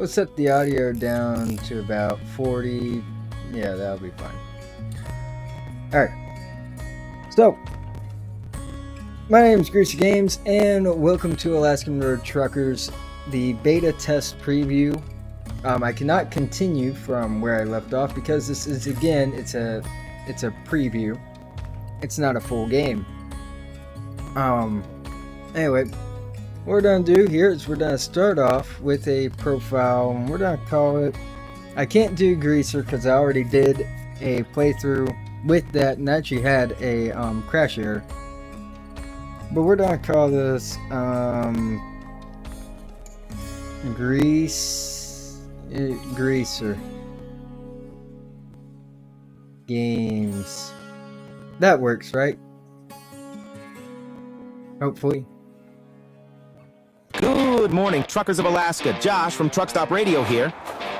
We'll set the audio down to about 40. Yeah, that'll be fine. Alright. So, my name is Greasy Games, and welcome to Alaskan Road Truckers, the beta test preview. I cannot continue from where I left off because this is, again, it's a preview. It's not a full game. Anyway, what we're gonna do here is we're gonna start off with a profile, and we're gonna call it, I can't do Greaser because I already did a playthrough with that and actually had a crash error. But we're gonna call this Greaser Games. That works, right? Hopefully. Good morning, truckers of Alaska. Josh from Truck Stop Radio here.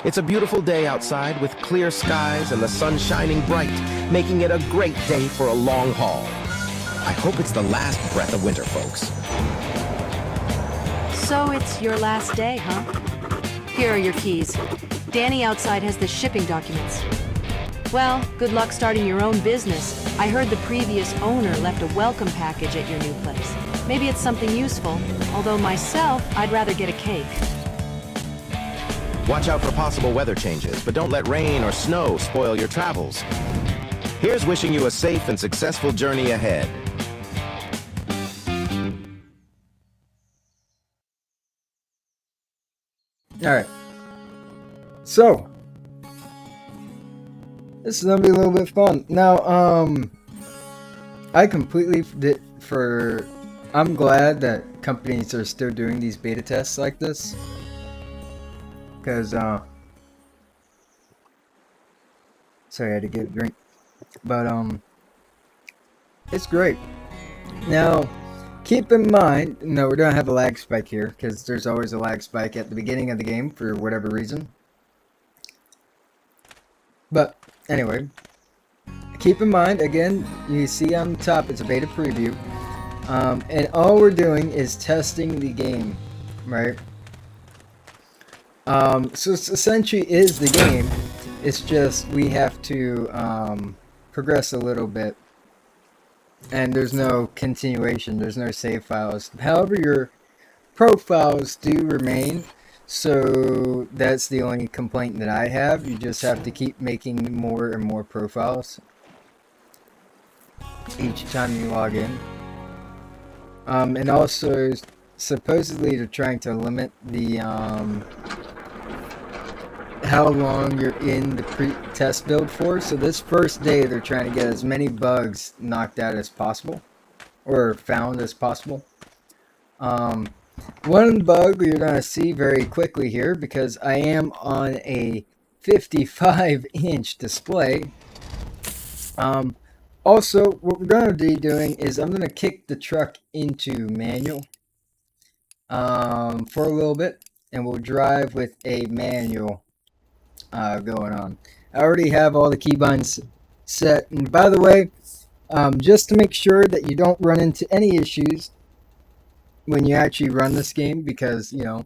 It's a beautiful day outside with clear skies and the sun shining bright, making it a great day for a long haul. I hope it's the last breath of winter, folks. So it's your last day, huh? Here are your keys. Danny outside has the shipping documents. Well, good luck starting your own business. I heard the previous owner left a welcome package at your new place. Maybe it's something useful, although myself, I'd rather get a cake. Watch out for possible weather changes, but don't let rain or snow spoil your travels. Here's wishing you a safe and successful journey ahead. Alright. So, this is gonna be a little bit fun. Now, I completely did for. I'm glad that companies are still doing these beta tests like this, because sorry, I had to get a drink, but it's great. Now, keep in mind, no, we're gonna have a lag spike here because there's always a lag spike at the beginning of the game for whatever reason. But anyway, keep in mind, again, you see on the top, it's a beta preview. And all we're doing is testing the game, right? So it's essentially is the game. It's just we have to progress a little bit. And there's no continuation, there's no save files. However, your profiles do remain. So that's the only complaint that I have. You just have to keep making more and more profiles each time you log in. And also, supposedly they're trying to limit the how long you're in the pre-test build for. So this first day, they're trying to get as many bugs knocked out as possible, or found as possible. One bug you're going to see very quickly here, because I am on a 55-inch display. Also, what we're going to be doing is I'm going to kick the truck into manual for a little bit, and we'll drive with a manual going on. I already have all the keybinds set, and by the way, just to make sure that you don't run into any issues when you actually run this game, because, you know,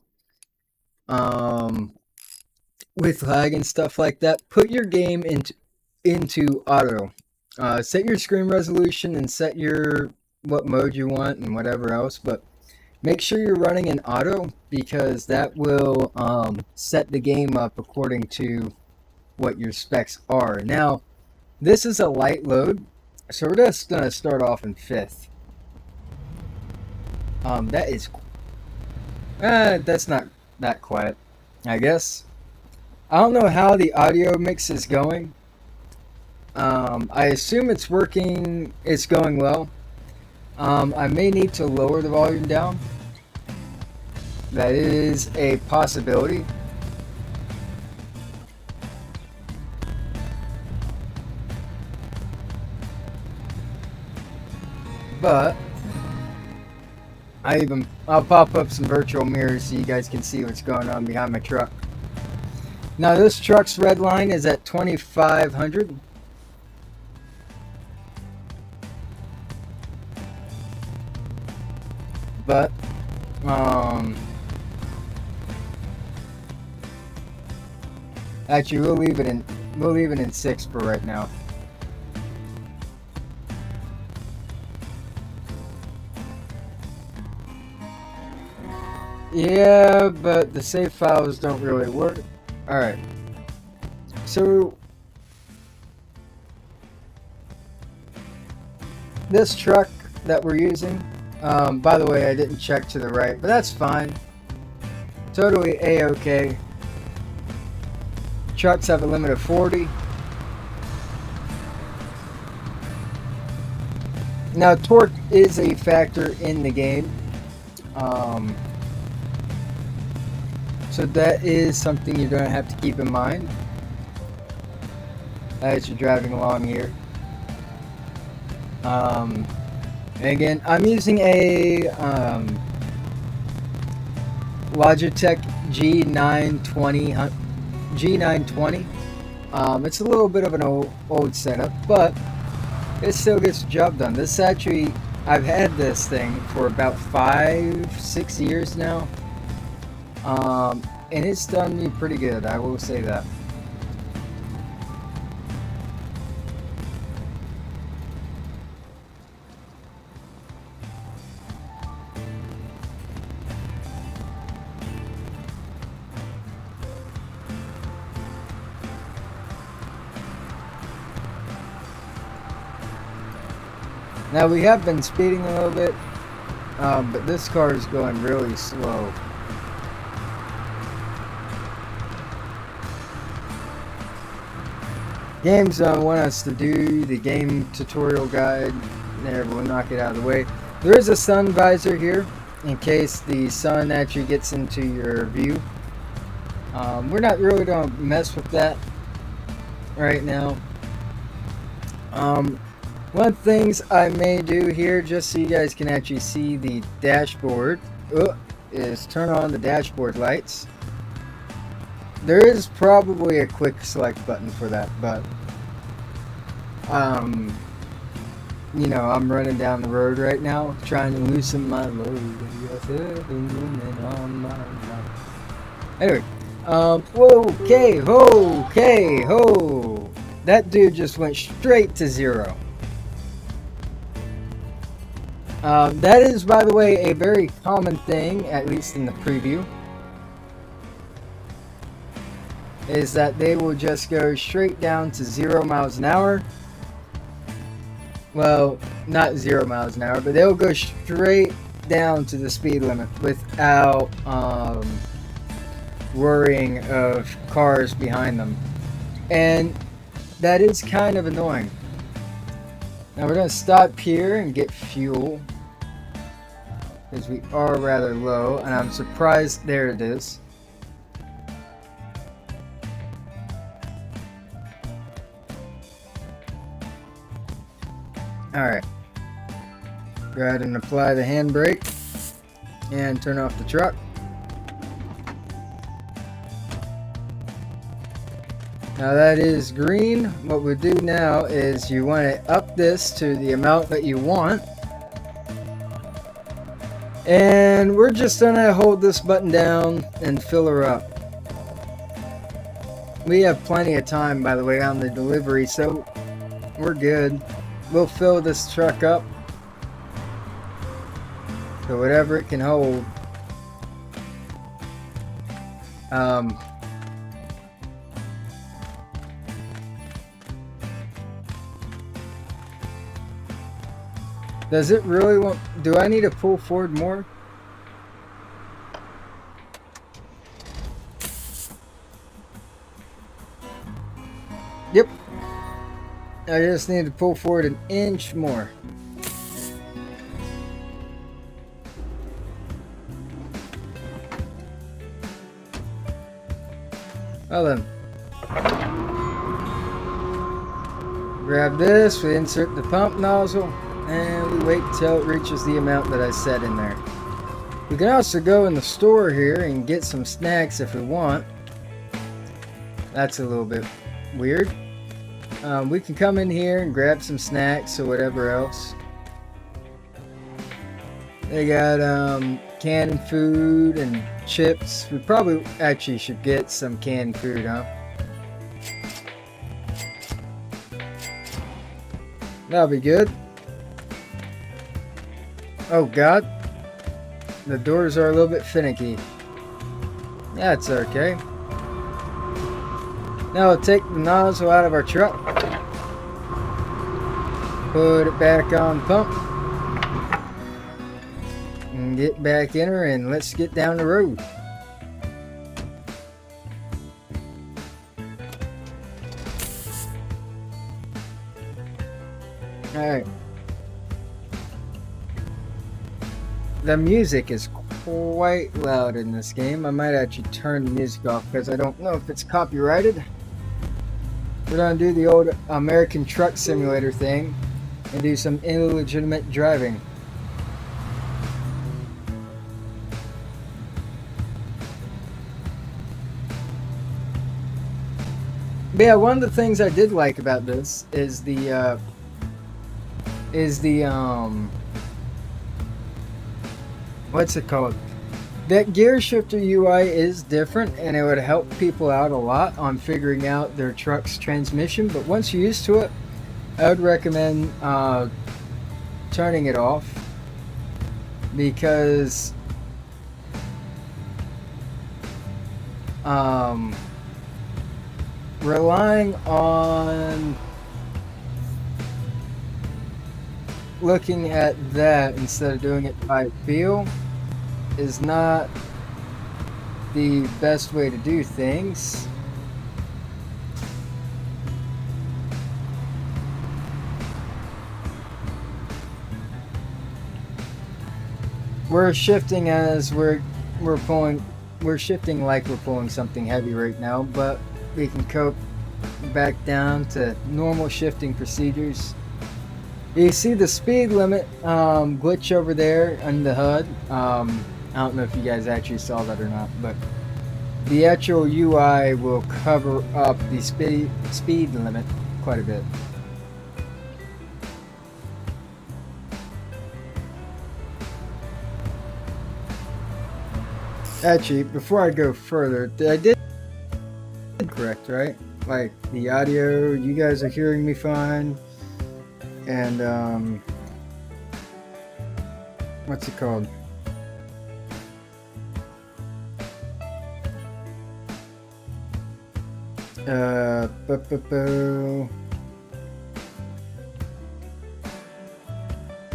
with lag and stuff like that, put your game into auto. Set your screen resolution and set your what mode you want and whatever else, but make sure you're running in auto, because that will set the game up according to what your specs are. Now, this is a light load, so we're just going to start off in 5th. That is, that's not that quiet, I guess. I don't know how the audio mix is going. I assume it's working, it's going well. I may need to lower the volume down. That is a possibility. But I'll pop up some virtual mirrors so you guys can see what's going on behind my truck. Now this truck's red line is at 2500. But Actually, we'll leave it in 6 for right now. Yeah, but the save files don't really work. Alright. So this truck that we're using, by the way, I didn't check to the right, but that's fine. Totally A-okay. Trucks have a limit of 40. Now, torque is a factor in the game. So that is something you're going to have to keep in mind as you're driving along here. And again, I'm using a Logitech G920. It's a little bit of an old setup, but it still gets the job done. This actually, I've had this thing for about 5-6 years now. And it's done me pretty good, I will say that. Now we have been speeding a little bit, but this car is going really slow. Games want us to do the game tutorial guide. There, we'll knock it out of the way. There is a sun visor here in case the sun actually gets into your view. We're not really going to mess with that right now. One of the things I may do here, just so you guys can actually see the dashboard, is turn on the dashboard lights. There is probably a quick select button for that, but you know, I'm running down the road right now trying to loosen my load. Anyway, okay, ho, that dude just went straight to 0. That is, by the way, a very common thing, at least in the preview, is that they will just go straight down to 0 miles an hour. Well, not 0 miles an hour, but they'll go straight down to the speed limit without worrying of cars behind them. And that is kind of annoying. Now we're going to stop here and get fuel, because we are rather low, and I'm surprised. There it is. Alright. Go ahead and apply the handbrake and turn off the truck. Now that is green. What we do now is you want to up this to the amount that you want. And we're just going to hold this button down and fill her up. We have plenty of time, by the way, on the delivery, so we're good. We'll fill this truck up to whatever it can hold. Does it really want... Do I need to pull forward more? Yep. I just need to pull forward an inch more. Well then. Grab this, we insert the pump nozzle, and we wait till it reaches the amount that I set in there. We can also go in the store here and get some snacks if we want. That's a little bit weird. We can come in here and grab some snacks or whatever else. They got canned food and chips. We probably actually should get some canned food, huh? That'll be good. Oh god. The doors are a little bit finicky. That's okay. Now we'll take the nozzle out of our truck. Put it back on pump. And get back in her and let's get down the road. Alright. The music is quite loud in this game. I might actually turn the music off because I don't know if it's copyrighted. We're gonna do the old American Truck Simulator thing and do some illegitimate driving. But yeah, one of the things I did like about this is the what's it called? That gear shifter UI is different, and it would help people out a lot on figuring out their truck's transmission. But once you're used to it, I would recommend turning it off, because relying on looking at that instead of doing it by feel is not the best way to do things. We're shifting as we're shifting like we're pulling something heavy right now, but we can cope back down to normal shifting procedures. You see the speed limit glitch over there on the HUD. I don't know if you guys actually saw that or not, but the actual UI will cover up the speed limit quite a bit. Actually, before I go further, I did correct, right? Like the audio, you guys are hearing me fine, and what's it called?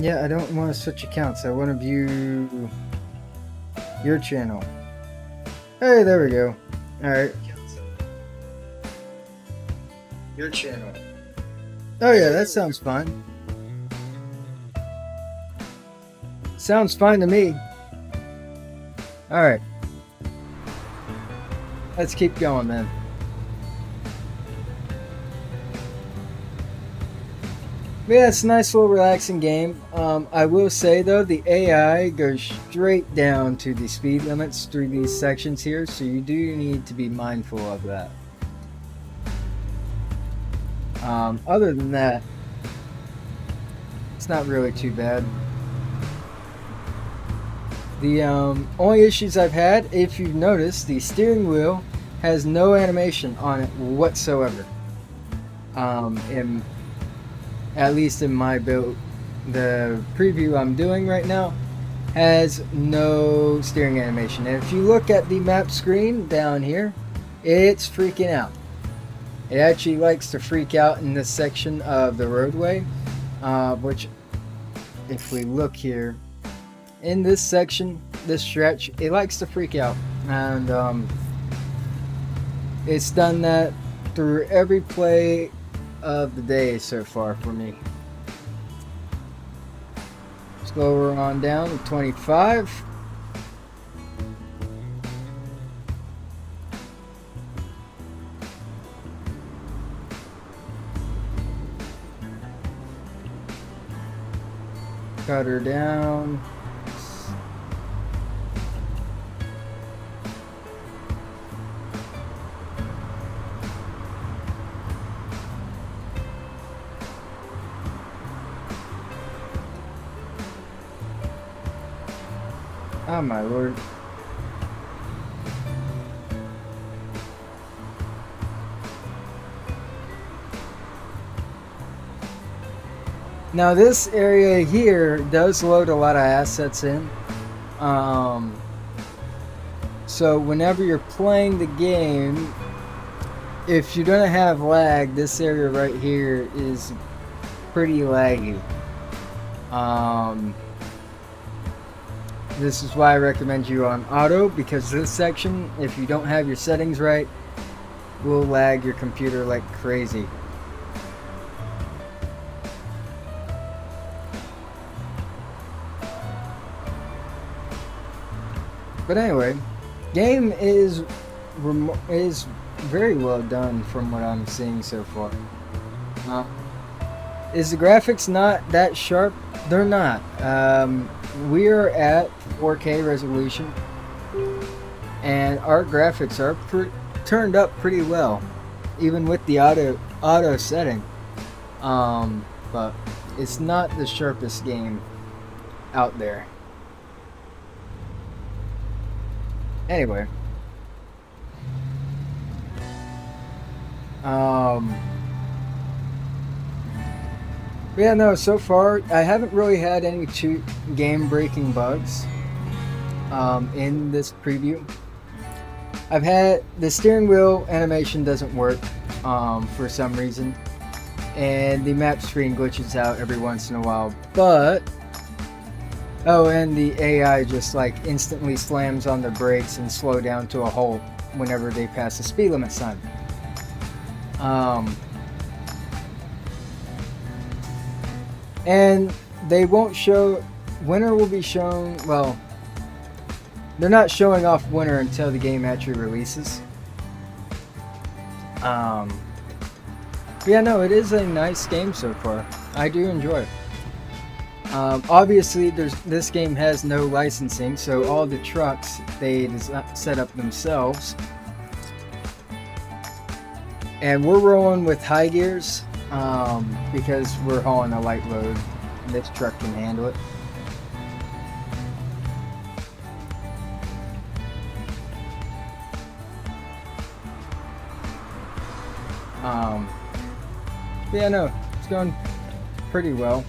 Yeah, I don't want to switch accounts. I want to view your channel. Hey, there we go. Alright. Your channel. Oh yeah, that sounds fine. Sounds fine to me. Alright. Let's keep going then. Yeah, it's a nice little relaxing game. I will say though, the AI goes straight down to the speed limits through these sections here, so you do need to be mindful of that. Other than that, it's not really too bad. The only issues I've had, if you've noticed, the steering wheel has no animation on it whatsoever. At least in my build, the preview I'm doing right now has no steering animation. And if you look at the map screen down here, it's freaking out. It actually likes to freak out in this section of the roadway, which, if we look here, in this section, this stretch, it likes to freak out. And it's done that through every play of the day so far for me. Slower on down to 25. Cut her down. Oh my lord. Now this area here does load a lot of assets in. So whenever you're playing the game, if you're gonna have lag, this area right here is pretty laggy. This is why I recommend you on auto, because this section, if you don't have your settings right, will lag your computer like crazy. But anyway, game is very well done from what I'm seeing so far. Is the graphics not that sharp? They're not. We are at 4K resolution, and our graphics are turned up pretty well, even with the auto setting. But it's not the sharpest game out there. Anyway, yeah, no, so far I haven't really had any game-breaking bugs in this preview. I've had the steering wheel animation doesn't work for some reason, and the map screen glitches out every once in a while, but oh, and the AI just like instantly slams on the brakes and slow down to a halt whenever they pass the speed limit sign. And they won't show, winter will be shown, well, they're not showing off winter until the game actually releases. Yeah, no, it is a nice game so far. I do enjoy it. Obviously, this game has no licensing, so all the trucks they set up themselves. And we're rolling with high gears because we're hauling a light load. This truck can handle it. Yeah, no, it's going pretty well.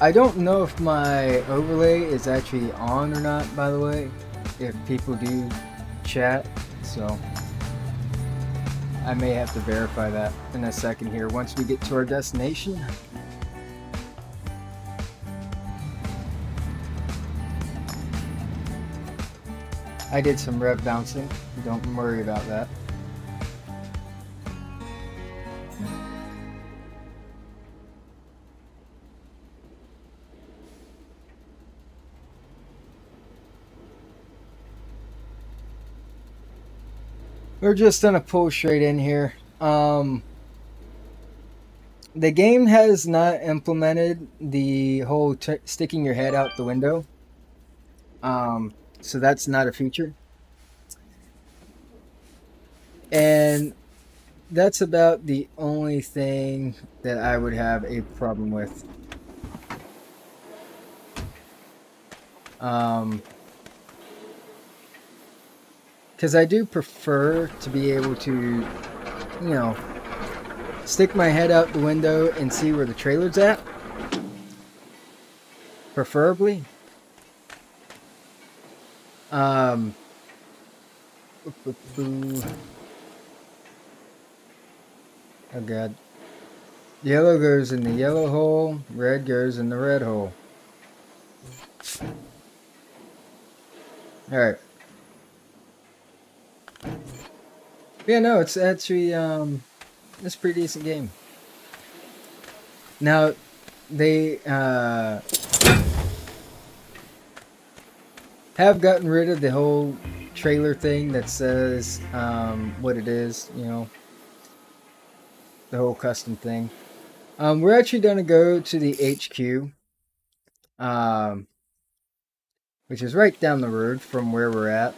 I don't know if my overlay is actually on or not, by the way, if people do chat, so I may have to verify that in a second here once we get to our destination. I did some rev bouncing, don't worry about that. We're just gonna pull straight in here. The game has not implemented the whole sticking your head out the window. So that's not a feature. And that's about the only thing that I would have a problem with. Because I do prefer to be able to, you know, stick my head out the window and see where the trailer's at. Preferably. Oh god. Yellow goes in the yellow hole, red goes in the red hole. Alright. Yeah, no, it's actually, it's a pretty decent game. Now, they, have gotten rid of the whole trailer thing that says, what it is, you know, the whole custom thing. We're actually going to go to the HQ, which is right down the road from where we're at.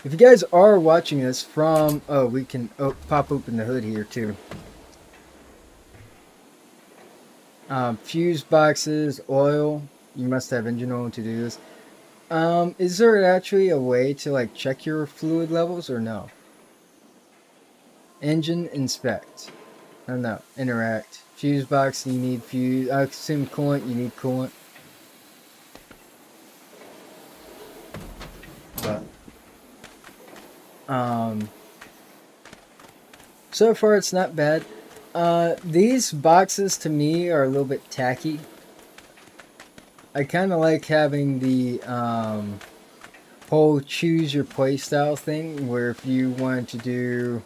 If you guys are watching this from, oh, we can pop open the hood here too. Fuse boxes, oil. You must have engine oil to do this. Is there actually a way to like check your fluid levels or no? Engine inspect. I don't know. Interact. Fuse box, you need fuse. I assume coolant, you need coolant. But so far it's not bad. These boxes to me are a little bit tacky. I kind of like having the whole choose your playstyle thing, where if you wanted to do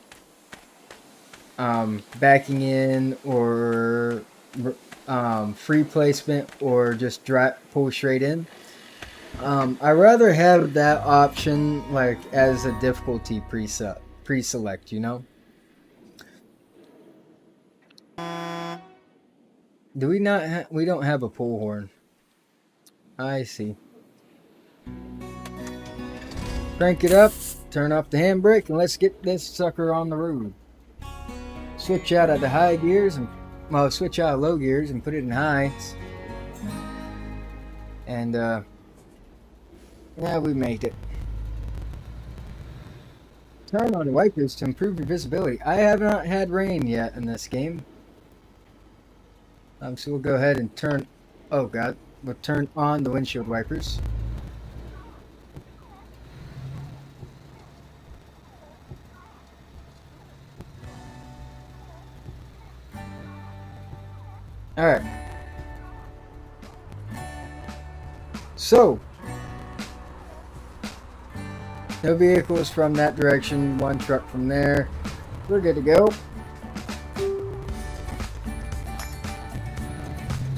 backing in or free placement or just pull straight in, I rather have that option like as a difficulty pre-select, you know. Do we not we don't have a pull horn. I see. Crank it up, turn off the handbrake, and let's get this sucker on the road. Switch out of the high gears and switch out of low gears and put it in highs. And yeah, we made it. Turn on the wipers to improve your visibility. I have not had rain yet in this game. So we'll go ahead and turn. Oh God, we'll turn on the windshield wipers. All right. So, no vehicles from that direction, one truck from there. We're good to go.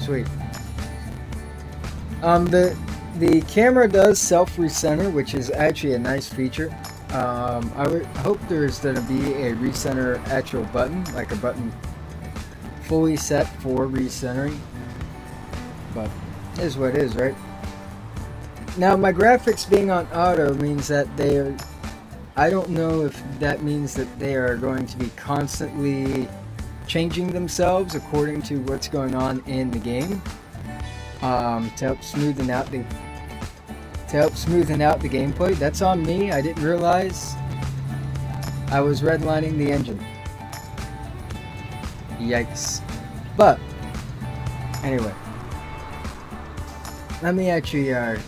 Sweet. The camera does self-recenter, which is actually a nice feature. I would hope there's going to be a recenter actual button, like a button fully set for recentering. But it is what it is, right? Now, my graphics being on auto means that they are... I don't know if that means that they are going to be constantly changing themselves according to what's going on in the game, to help smoothen out the gameplay. That's on me. I didn't realize I was redlining the engine. Yikes. But anyway, let me actually I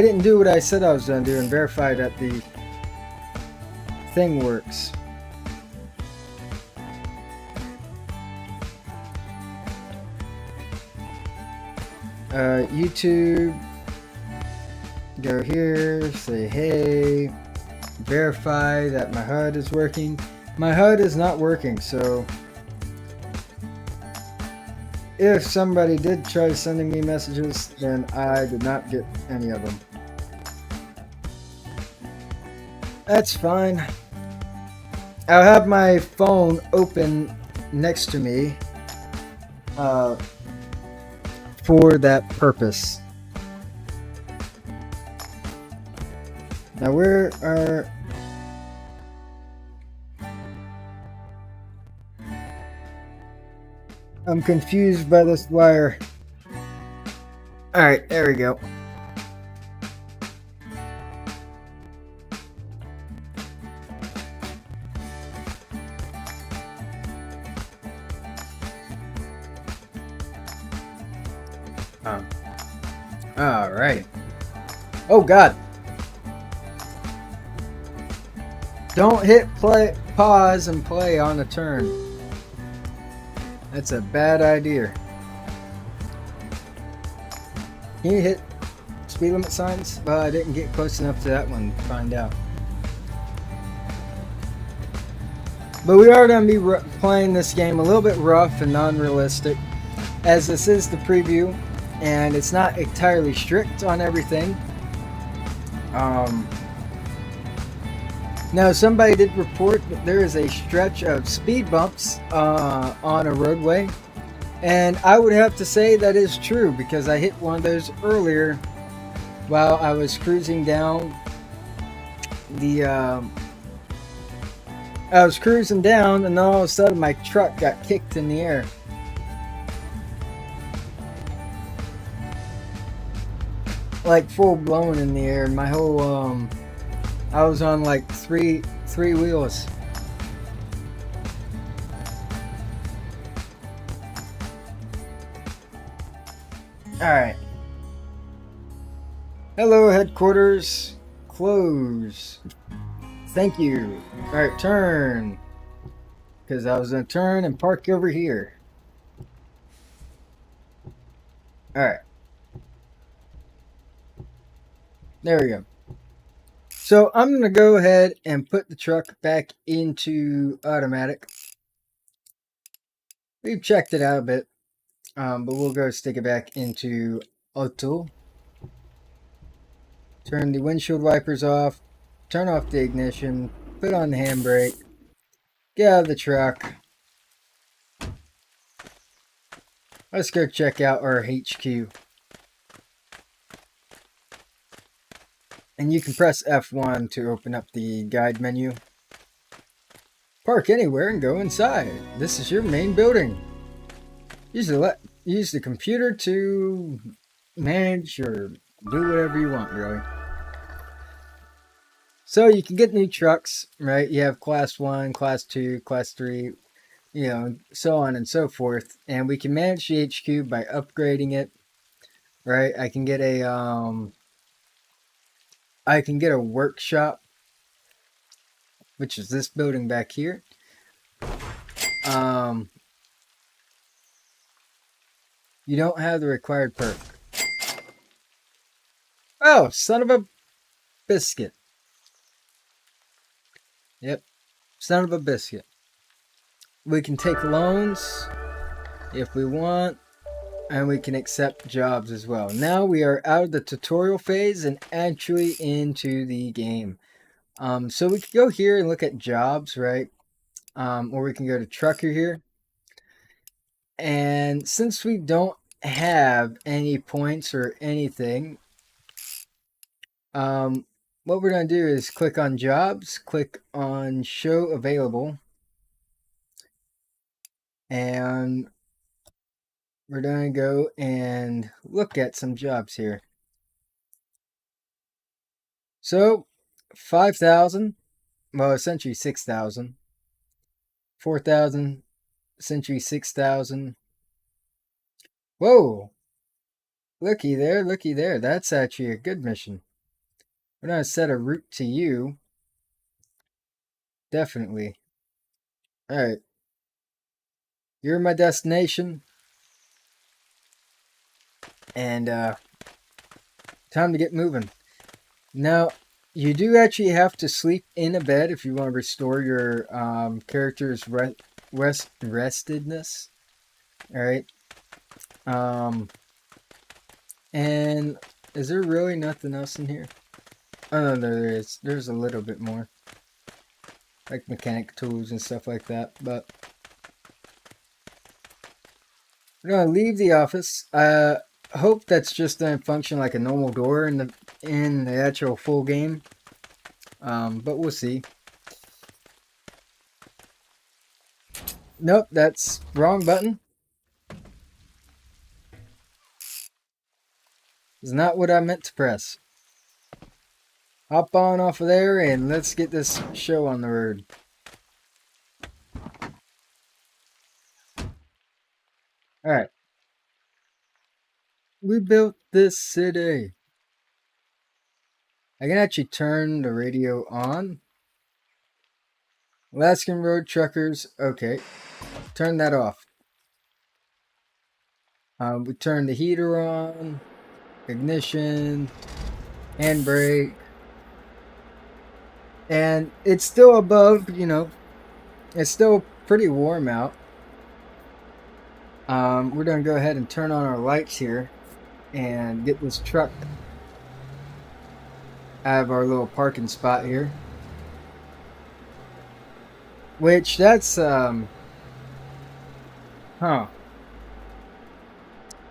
didn't do what I said I was going to do and verify that the thing works. YouTube, go here, say hey, verify that my HUD is working. My HUD is not working, so if somebody did try sending me messages, then I did not get any of them. That's fine. I'll have my phone open next to me for that purpose. Now where are... I'm confused by this wire. Alright, there we go. Alright. Oh God. Don't hit pause and play on a turn. That's a bad idea. Can you hit speed limit signs? Well, I didn't get close enough to that one to find out. But we are going to be playing this game a little bit rough and non-realistic, as this is the preview, and it's not entirely strict on everything. Now, somebody did report that there is a stretch of speed bumps on a roadway, and I would have to say that is true, because I hit one of those earlier while I was cruising down the I was cruising down, and all of a sudden my truck got kicked in the air. like full blown in the air. My whole I was on like three wheels. Alright. Hello, headquarters. Close. Thank you. Alright, turn. Because I was going to turn and park over here. Alright. There we go. So I'm going to go ahead and put the truck back into automatic. We've checked it out a bit. But we'll go stick it back into auto. Turn the windshield wipers off. Turn off the ignition. Put on the handbrake. Get out of the truck. Let's go check out our HQ. And you can press F1 to open up the guide menu. Park anywhere and go inside. This is your main building. Use the computer to manage or do whatever you want, really. So you can get new trucks, right? You have class 1, class 2, class 3, you know, so on and so forth. And we can manage the HQ by upgrading it, right? I can get a workshop, which is this building back here. You don't have the required perk. Oh, son of a biscuit. Yep, son of a biscuit. We can take loans if we want, and we can accept jobs as well. Now we are out of the tutorial phase and actually into the game. So we can go here and look at jobs, right? Or we can go to trucker here. And since we don't have any points or anything, what we're going to do is click on jobs, click on show available, and we're going to go and look at some jobs here. So 5,000, well, essentially 6,000, 4,000, essentially 6,000. Whoa, looky there, that's actually a good mission. We're going to set a route to you. Definitely. Alright. You're my destination. And, time to get moving. Now, you do actually have to sleep in a bed if you want to restore your, character's restedness. Alright. And is there really nothing else in here? Oh no, there is. There's a little bit more. Like mechanic tools and stuff like that, but we're gonna leave the office. I hope that's just gonna function like a normal door in the actual full game. But we'll see. Nope, that's wrong button. It's not what I meant to press. Hop on off of there and let's get this show on the road. Alright. We built this city. I can actually turn the radio on. Alaskan road truckers. Okay. Turn that off. We turn the heater on. Ignition. Handbrake. And it's still above, you know, it's still pretty warm out. We're going to go ahead and turn on our lights here and get this truck out of our little parking spot here. Which, that's, The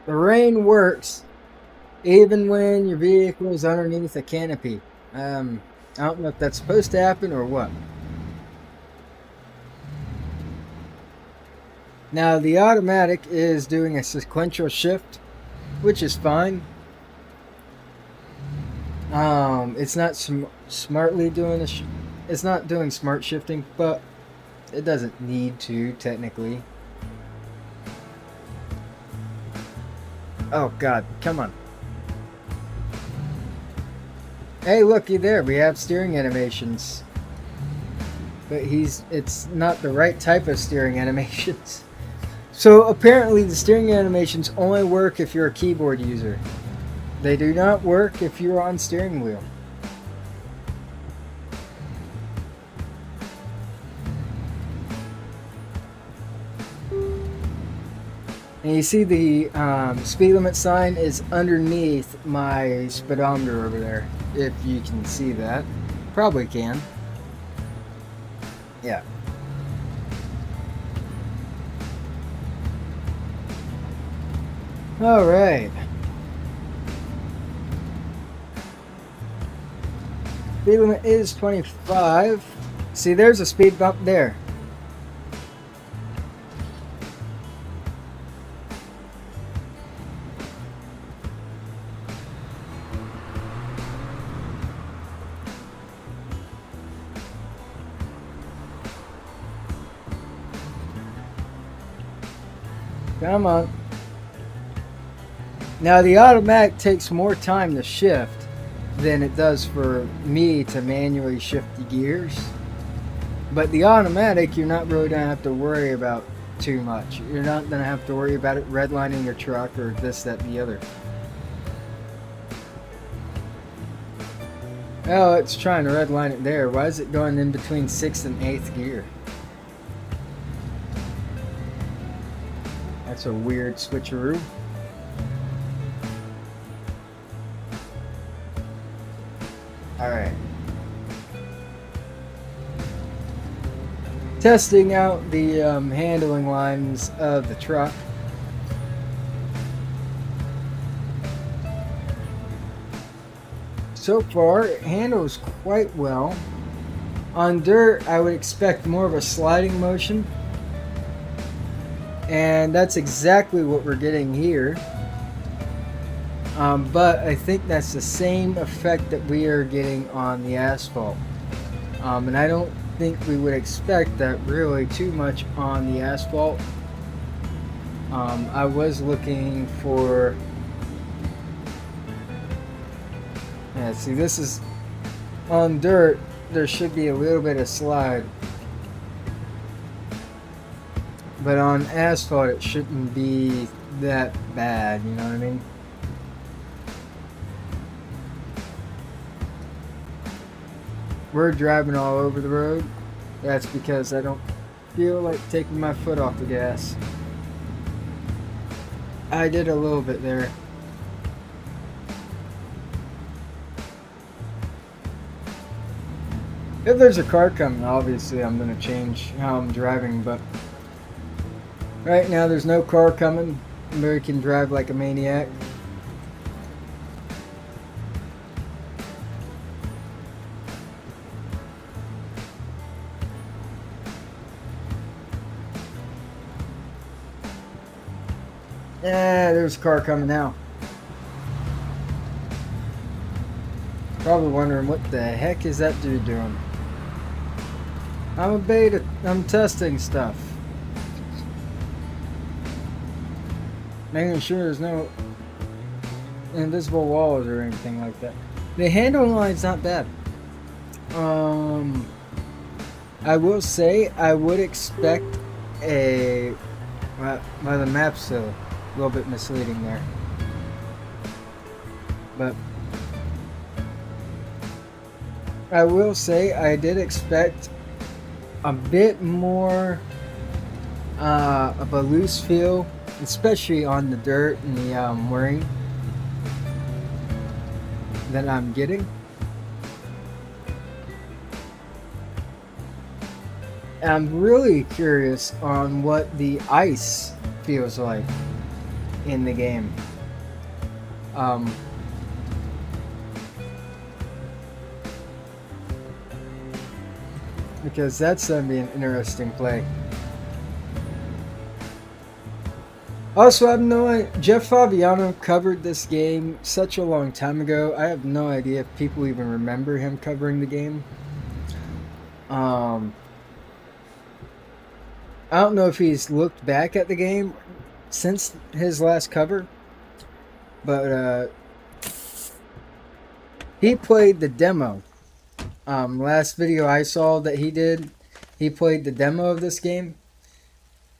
rain works even when your vehicle is underneath a canopy. I don't know if that's supposed to happen or what. Now the automatic is doing a sequential shift, which is fine. It's not smartly doing it's not doing smart shifting, but it doesn't need to technically. Oh God, come on. Hey, looky there, we have steering animations. But it's not the right type of steering animations. So apparently the steering animations only work if you're a keyboard user. They do not work if you're on steering wheel. And you see the speed limit sign is underneath my speedometer over there. If you can see that. Probably can. Yeah. Alright. Speed limit is 25. See, there's a speed bump there. Come on. Now the automatic takes more time to shift than it does for me to manually shift the gears. But the automatic, you're not really going to have to worry about too much. You're not going to have to worry about it redlining your truck or this, that, the other. Oh, it's trying to redline it there. Why is it going in between 6th and 8th gear? That's a weird switcheroo. Alright. Testing out the handling lines of the truck. So far, it handles quite well. On dirt, I would expect more of a sliding motion. And that's exactly what we're getting here. But I think that's the same effect that we are getting on the asphalt. And I don't think we would expect that really too much on the asphalt. I was looking for... Yeah, see, this is on dirt. There should be a little bit of slide. But on asphalt, it shouldn't be that bad, you know what I mean? We're driving all over the road. That's because I don't feel like taking my foot off the gas. I did a little bit there. If there's a car coming, obviously I'm going to change how I'm driving, but right now there's no car coming. We can drive like a maniac. Yeah, there's a car coming now. Probably wondering what the heck is that dude doing? I'm a beta. I'm testing stuff. Making sure there's no invisible walls or anything like that. The handle line's not bad. I will say I would expect a... Well, the map's a little bit misleading there. But I will say I did expect a bit more of a loose feel, especially on the dirt and the mooring that I'm getting. I'm really curious on what the ice feels like in the game. Because that's going to be an interesting play. Also, I have no idea. Jeff Fabiano covered this game such a long time ago. I have no idea if people even remember him covering the game. I don't know if he's looked back at the game since his last cover, but he played the demo. Last video I saw that he did, he played the demo of this game.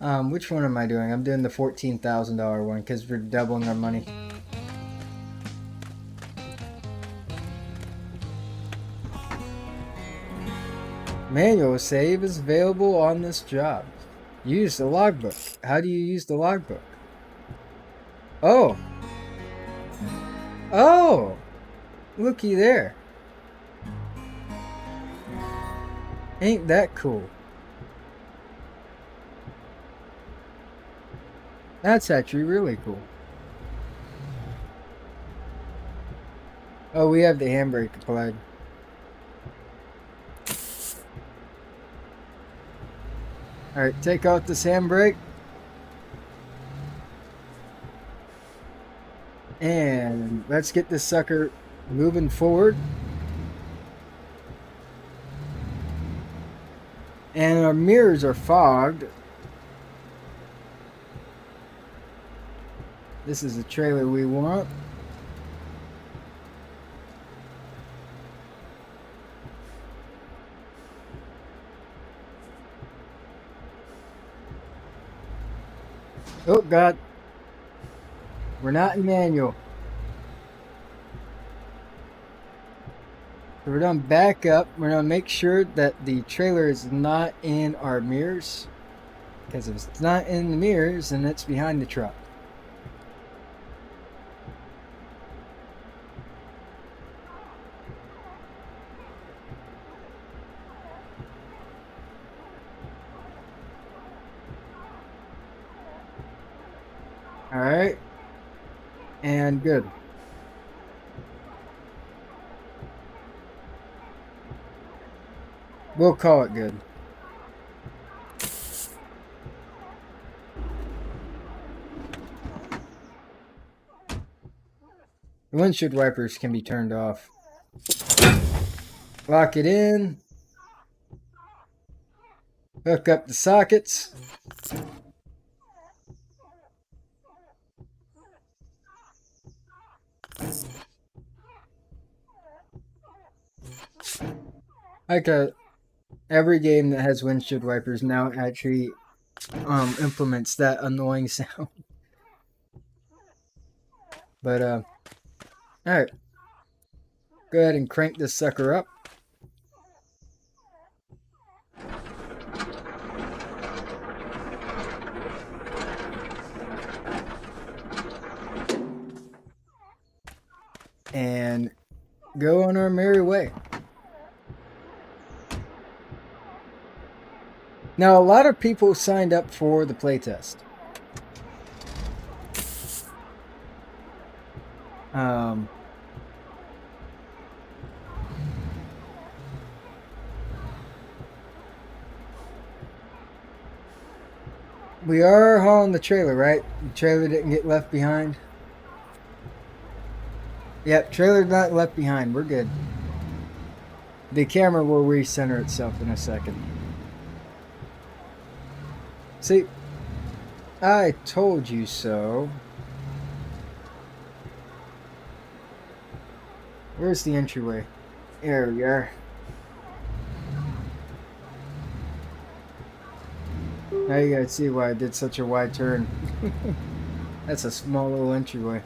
Which one am I doing? I'm doing the $14,000 one because we're doubling our money. Manual save is available on this job. Use the logbook. How do you use the logbook? Oh. Oh. Looky there. Ain't that cool? That's actually really cool. Oh, we have the handbrake applied. Alright, take out this handbrake. And let's get this sucker moving forward. And our mirrors are fogged. This is the trailer we want. Oh God, we're not in manual. So we're gonna back up. We're gonna make sure that the trailer is not in our mirrors, because if it's not in the mirrors, then it's behind the truck. Alright. And good. We'll call it good. The windshield wipers can be turned off. Lock it in. Hook up the sockets. Like every game that has windshield wipers now actually implements that annoying sound. But alright. Go ahead and crank this sucker up. And go on our merry way. Now, a lot of people signed up for the playtest. We are hauling the trailer, right? The trailer didn't get left behind. Yep, trailer not left behind. We're good. The camera will recenter itself in a second. See, I told you so. Where's the entryway? There we are. Now you gotta see why I did such a wide turn. That's a small little entryway.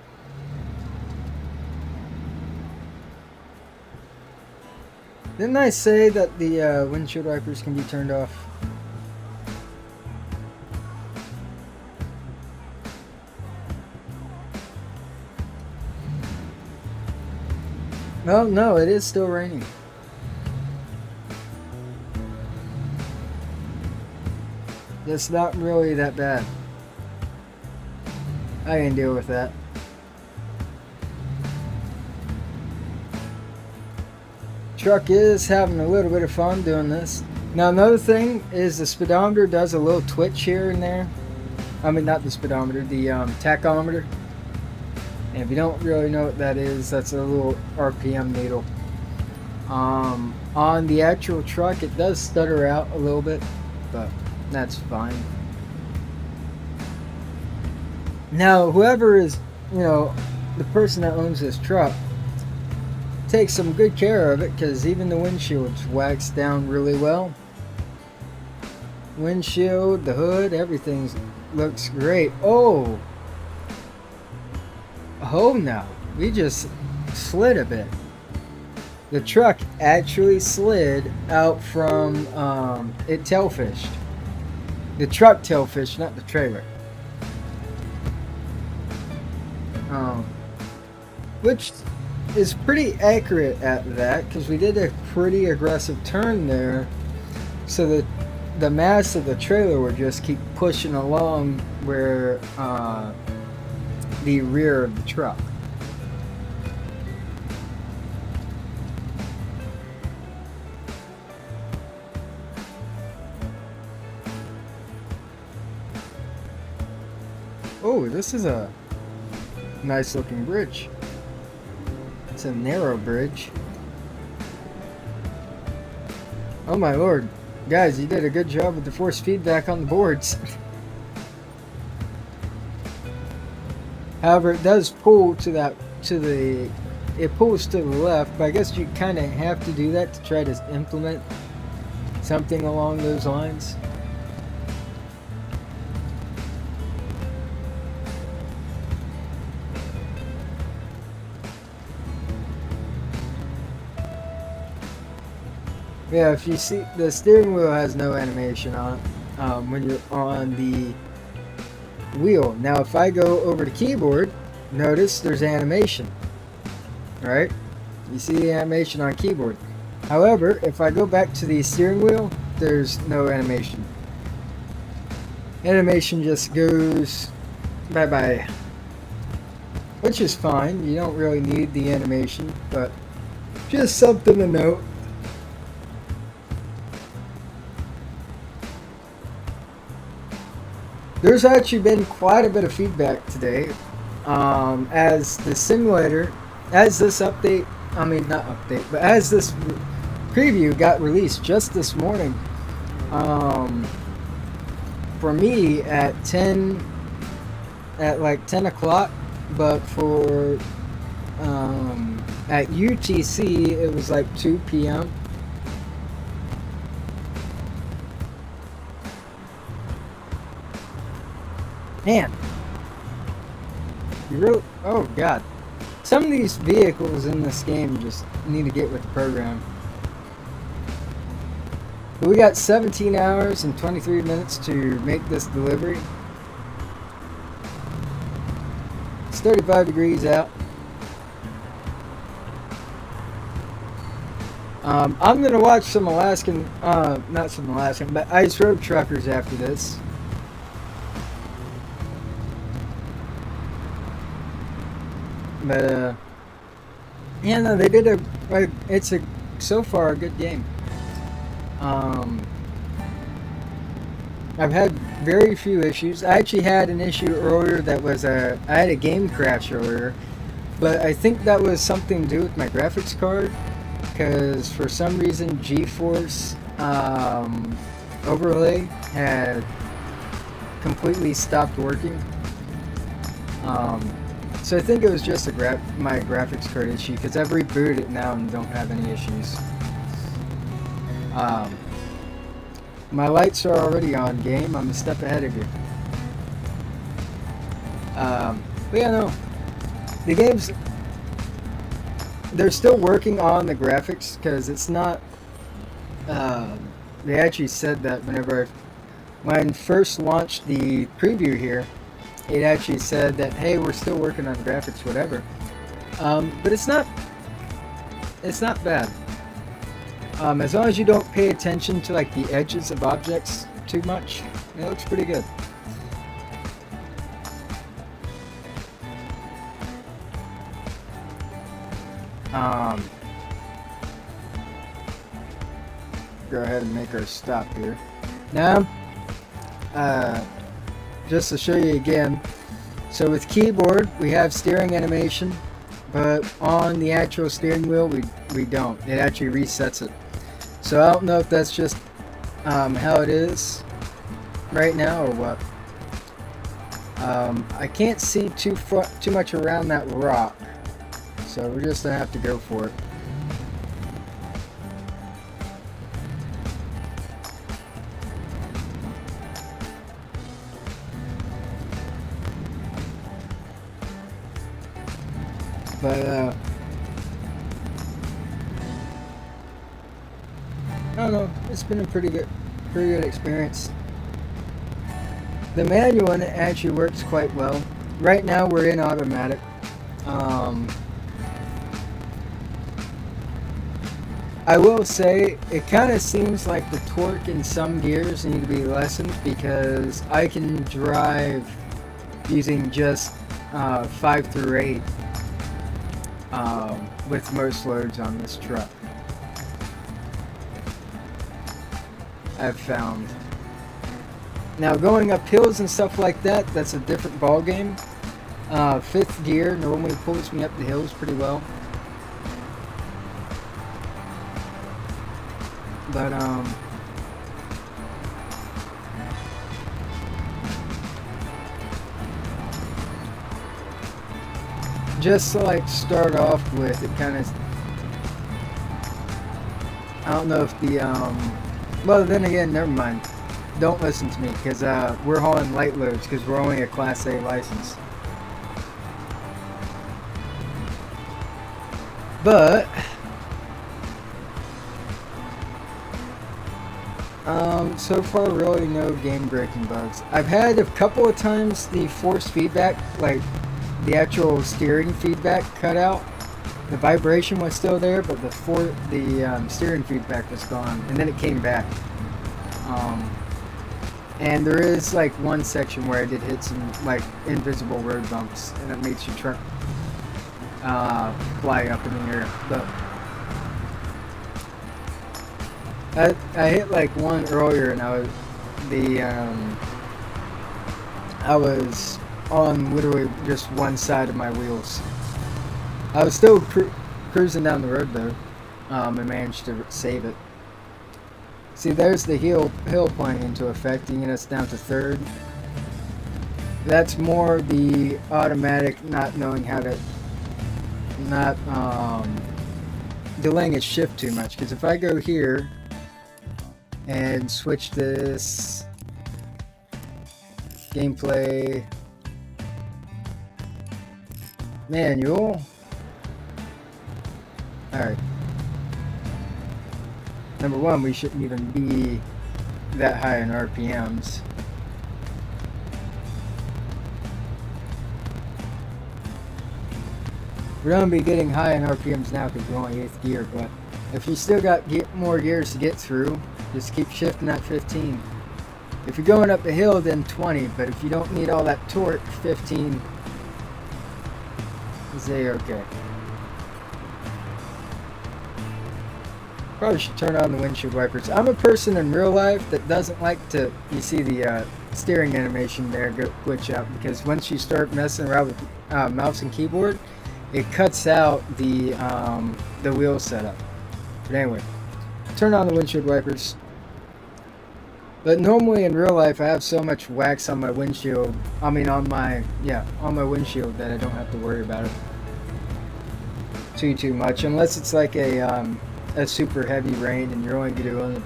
Didn't I say that the windshield wipers can be turned off? No, it is still raining. It's not really that bad. I can deal with that. Truck is having a little bit of fun doing this. Now another thing is the speedometer does a little twitch here and there. I mean, not the speedometer, the tachometer. And if you don't really know what that is, that's a little RPM needle. On the actual truck, it does stutter out a little bit, but that's fine. Now, whoever is, the person that owns this truck, takes some good care of it, because even the windshield's waxed down really well. Windshield, the hood, everything looks great. Oh no, we just slid a bit. The truck actually slid out from it tailfished. The truck tailfished, not the trailer. Which is pretty accurate at that, because we did a pretty aggressive turn there, so that the mass of the trailer would just keep pushing along where the rear of the truck. Oh, this is a nice looking bridge. It's a narrow bridge. Oh my lord. Guys, you did a good job with the force feedback on the boards. However, it does pull it pulls to the left, but I guess you kind of have to do that to try to implement something along those lines. Yeah, if you see, the steering wheel has no animation on it when you're on the wheel. Now, if I go over to keyboard, notice there's animation, right? You see the animation on keyboard. However, if I go back to the steering wheel, there's no animation. Animation just goes bye-bye. Which is fine, you don't really need the animation, but just something to note. There's actually been quite a bit of feedback today, as the simulator, as this update, not update, but as this preview got released just this morning, for me at like 10 o'clock, but for, at UTC, it was like 2 p.m. Man, you really, oh god, some of these vehicles in this game just need to get with the program. But we got 17 hours and 23 minutes to make this delivery. It's 35 degrees out. I'm gonna watch some Alaskan, not some Alaskan, but ice road truckers after this. But yeah, no, they did it's so far a good game. I've had very few issues. I actually had an issue earlier that was I had a game crash earlier, but I think that was something to do with my graphics card, because for some reason GeForce overlay had completely stopped working. So I think it was just my graphics card issue, because I've rebooted it now and don't have any issues. My lights are already on, game. I'm a step ahead of you. But yeah, no. The game's... They're still working on the graphics, because it's not... they actually said that when I first launched the preview here, it actually said that, hey, we're still working on graphics, whatever. But it's not bad. As long as you don't pay attention to like the edges of objects too much, it looks pretty good. Go ahead and make our stop here. Now, just to show you again. So with keyboard, we have steering animation, but on the actual steering wheel, we don't. It actually resets it. So I don't know if that's just how it is right now or what. I can't see too much around that rock, so we're just gonna have to go for it. But I don't know. It's been a pretty good experience. The manual in it actually works quite well. Right now we're in automatic. I will say it kind of seems like the torque in some gears need to be lessened, because I can drive using just 5 through 8 with most loads on this truck. I've found. Now going up hills and stuff like that, that's a different ball game. 5th gear normally pulls me up the hills pretty well. But just to like start off with, it kind of, I don't know if the well, then again, never mind. Don't listen to me, because we're hauling light loads because we're only a Class A license. But so far really no game breaking bugs. I've had a couple of times the force feedback, like the actual steering feedback, cut out. The vibration was still there, but the steering feedback was gone, and then it came back. And there is like one section where I did hit some like invisible road bumps, and it makes your truck fly up in the air. But I hit like one earlier, and I was on literally just one side of my wheels. I was still cruising down the road though, and managed to save it. See, there's the hill playing into effect, getting us down to 3rd. That's more the automatic not knowing how to, not delaying its shift too much. Because if I go here and switch this gameplay manual, alright. Number one, we shouldn't even be that high in RPMs. We're going to be getting high in RPMs now because we're only 8th gear, but if you still got more gears to get through, just keep shifting at 15. If you're going up the hill, then 20, but if you don't need all that torque, 15 is okay. Probably should turn on the windshield wipers. I'm a person in real life that doesn't like to, you see the steering animation there glitch out, because once you start messing around with mouse and keyboard, it cuts out the wheel setup. But anyway, turn on the windshield wipers. But normally in real life, I have so much wax on my windshield. I mean, on my windshield, that I don't have to worry about it too much, unless it's like a super heavy rain and you're only doing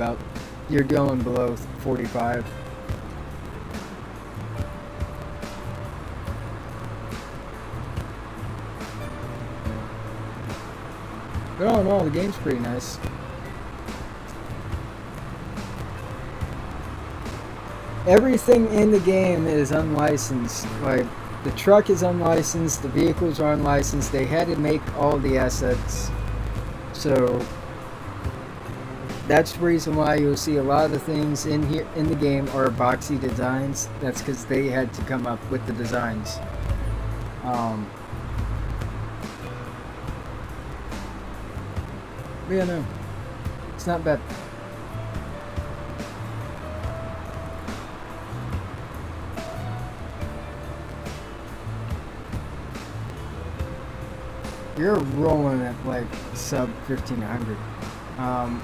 you're going below 45. But all in all, the game's pretty nice. Everything in the game is unlicensed. Like, the truck is unlicensed, the vehicles are unlicensed. They had to make all the assets. So that's the reason why you'll see a lot of the things in here in the game are boxy designs. That's because they had to come up with the designs. But yeah, no, it's not bad. you're rolling at like sub 1500.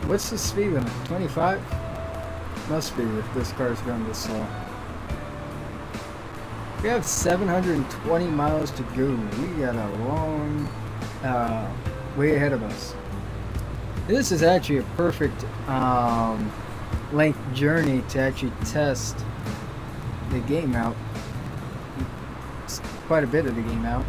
What's the speed limit? 25? Must be if this car's going this slow. We have 720 miles to go. We got a long way ahead of us. This is actually a perfect length journey to actually test the game out. It's quite a bit of the game out.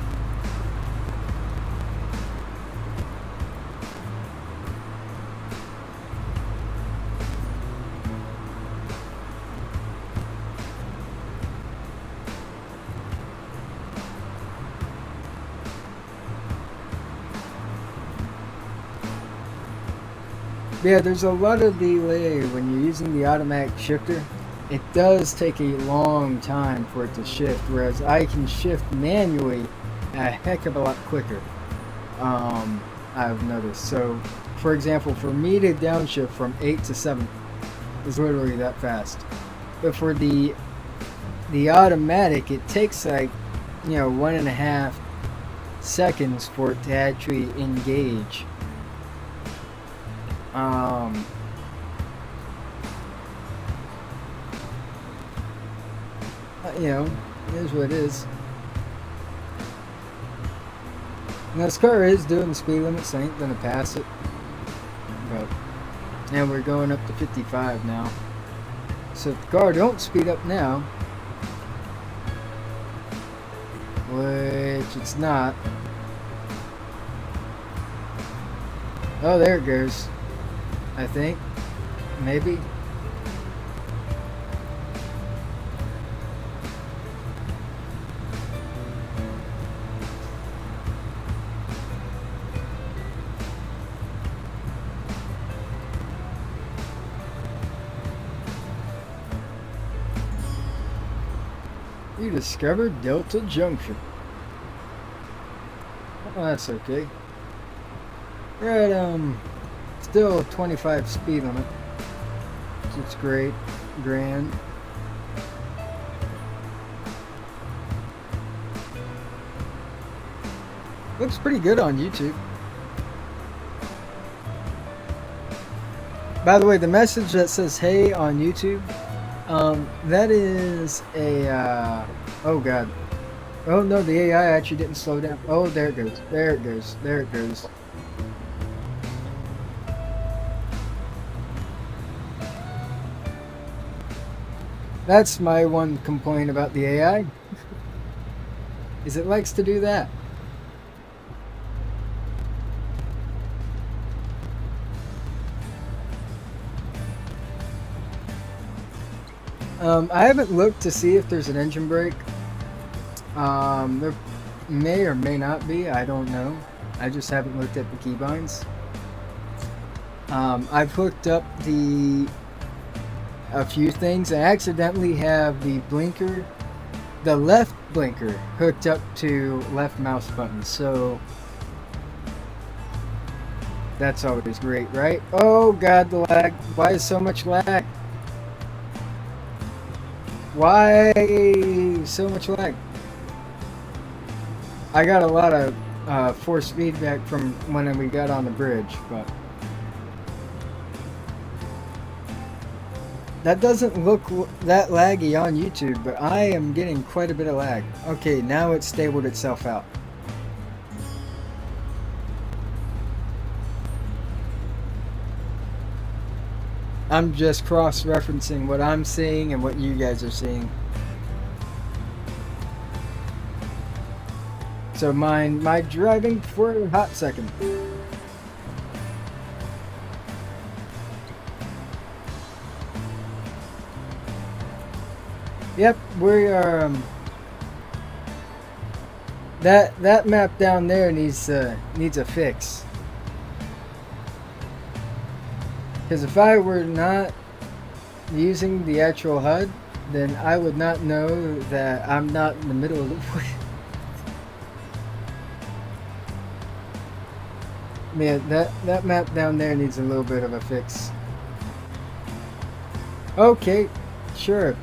Yeah, there's a lot of delay when you're using the automatic shifter. It does take a long time for it to shift, whereas I can shift manually a heck of a lot quicker. I've noticed. So, for example, for me to downshift from 8 to 7 is literally that fast. But for the automatic, it takes like, 1.5 seconds for it to actually engage. It is what it is. And this car is doing the speed limit, so I ain't gonna pass it. But, and we're going up to 55 now. So if the car don't speed up now, which it's not. Oh, there it goes. I think. Maybe. You discovered Delta Junction. Oh, that's okay. We're at, still 25 speed limit. So it's great. Grand. Looks pretty good on YouTube. By the way, the message that says hey on YouTube, that is a, oh god. Oh no, the AI actually didn't slow down. Oh, there it goes. There it goes. There it goes. That's my one complaint about the AI, is it likes to do that. I haven't looked to see if there's an engine brake. There may or may not be, I don't know. I just haven't looked at the keybinds. I've hooked up a few things. I accidentally have the blinker, the left blinker, hooked up to left mouse button, so that's always great, right? Oh god, the lag. Why is so much lag? Why so much lag? I got a lot of force feedback from when we got on the bridge, but that doesn't look that laggy on YouTube, but I am getting quite a bit of lag. Okay, now it's stabled itself out. I'm just cross-referencing what I'm seeing and what you guys are seeing. So my driving for a hot second. Yep, we are. That map down there needs a fix. Because if I were not using the actual HUD, then I would not know that I'm not in the middle of the way. Man, that map down there needs a little bit of a fix. Okay, sure. .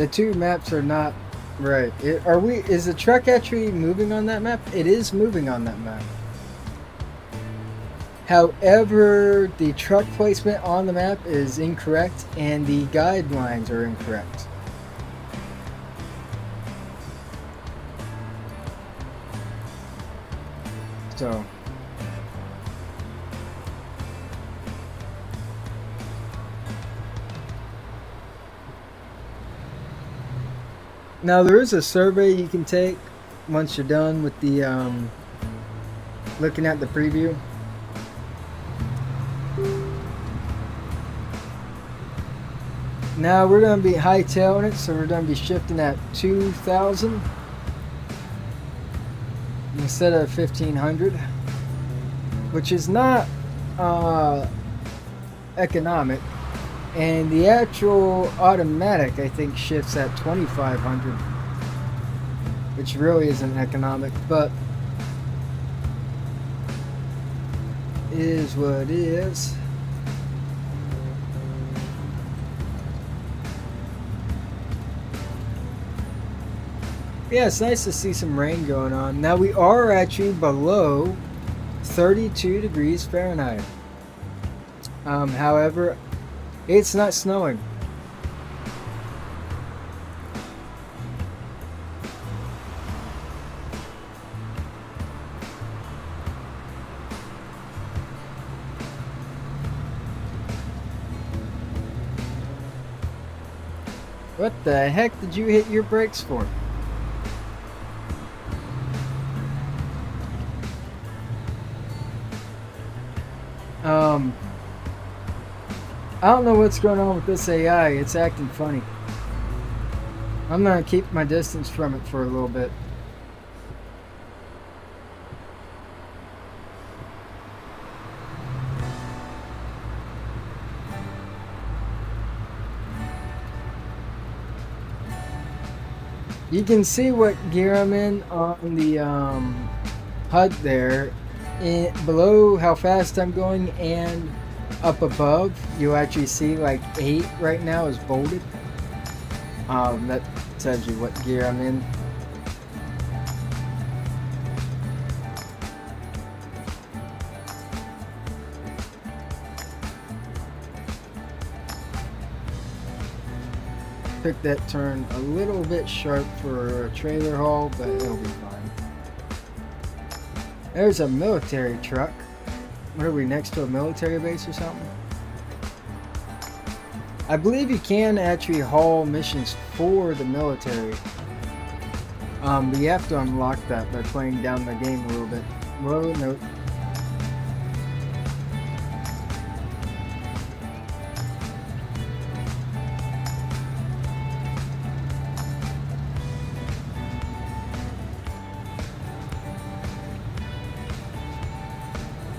The two maps are not right. Is the truck actually moving on that map? It is moving on that map. However, the truck placement on the map is incorrect and the guidelines are incorrect. So now there is a survey you can take once you're done with the looking at the preview. Now we're going to be hightailing it, so we're going to be shifting at 2,000 instead of 1,500, which is not economic. And the actual automatic, I think, shifts at 2,500, which really isn't economic, but it is what it is. Yeah, it's nice to see some rain going on. Now we are actually below 32 degrees Fahrenheit. However, it's not snowing. What the heck did you hit your brakes for? I don't know what's going on with this AI. It's acting funny. I'm gonna keep my distance from it for a little bit. You can see what gear I'm in on the HUD there. Below how fast I'm going and up above, you actually see like 8 right now is bolded. That tells you what gear I'm in. Took that turn a little bit sharp for a trailer haul, but it'll be fine. There's a military truck. What are we, next to a military base or something? I believe you can actually haul missions for the military. But you have to unlock that by playing down the game a little bit. Whoa, no.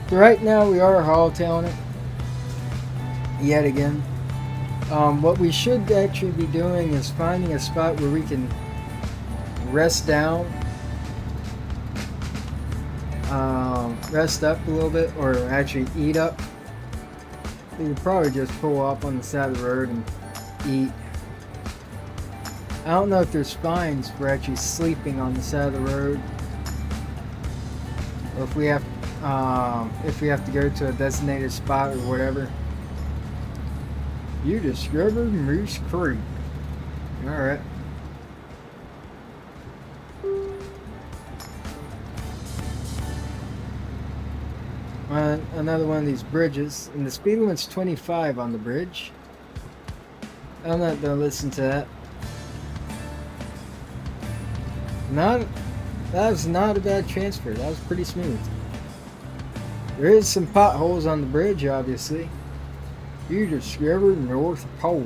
So right now we are hauling it yet again. What we should actually be doing is finding a spot where we can rest down, rest up a little bit, or actually eat up. We could probably just pull up on the side of the road and eat. I don't know if there's spines for actually sleeping on the side of the road, or if we have to go to a designated spot or whatever. You discovered Moose Creek. Alright. Another one of these bridges. And the speed limit's 25 on the bridge. I'm not gonna listen to that. That was not a bad transfer. That was pretty smooth. There is some potholes on the bridge, obviously. You discovered North Pole.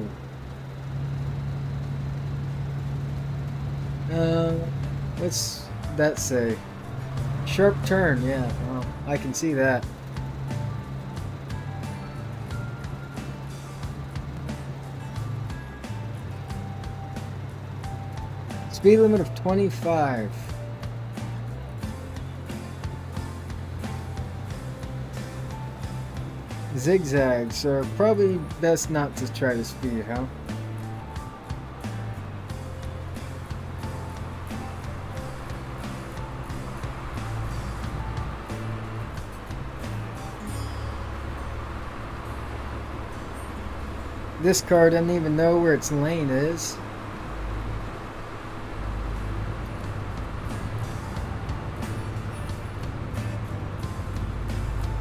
What's that say? Sharp turn, yeah. Well, I can see that. Speed limit of 25. Zigzag, so probably best not to try to speed, huh? This car doesn't even know where its lane is.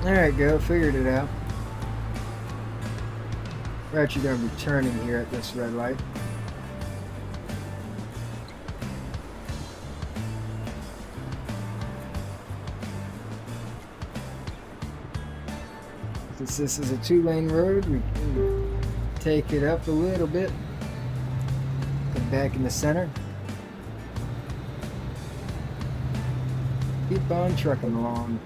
Alright, go. Figured it out. We're actually going to be turning here at this red light. Since this is a 2-lane road, we can take it up a little bit. Come back in the center. Keep on trucking along.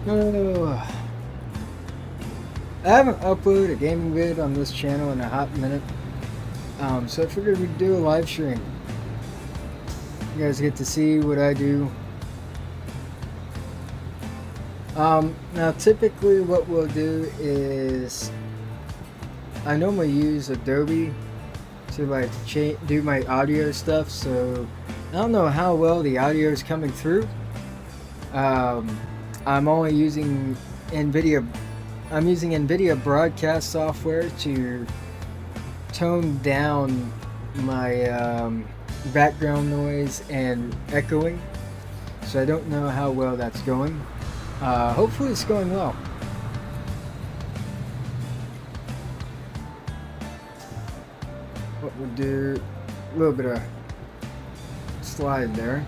Oh, I haven't uploaded a gaming vid on this channel in a hot minute, so I figured we'd do a live stream. You guys get to see what I do. Now typically what we'll do is I normally use Adobe to like do my audio stuff, so I don't know how well the audio is coming through. I'm only using NVIDIA. I'm using NVIDIA broadcast software to tone down my background noise and echoing. So I don't know how well that's going. Hopefully it's going well. What we'll do, a little bit of slide there.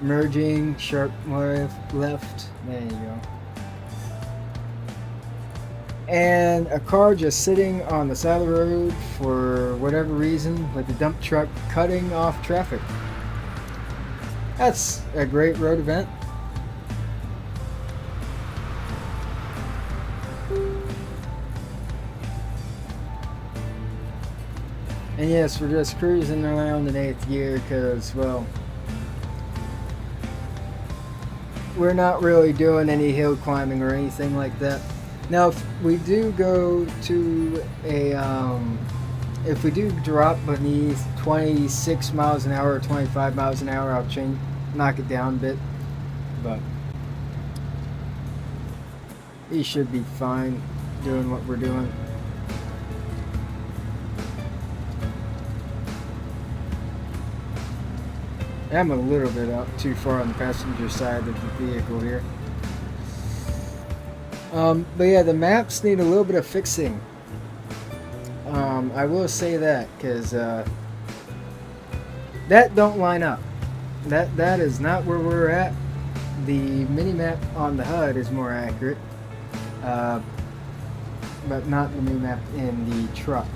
Merging, sharp left, there you go. And a car just sitting on the side of the road for whatever reason with the dump truck cutting off traffic. That's a great road event. And yes, we're just cruising around in 8th gear because, well, we're not really doing any hill climbing or anything like that. Now, if we do go to a, if we do drop beneath 26 miles an hour or 25 miles an hour, I'll knock it down a bit. But he should be fine doing what we're doing. I'm a little bit out too far on the passenger side of the vehicle here. But yeah, the maps need a little bit of fixing. I will say that, because that don't line up. That is not where we're at. The mini-map on the HUD is more accurate, but not the mini-map in the truck.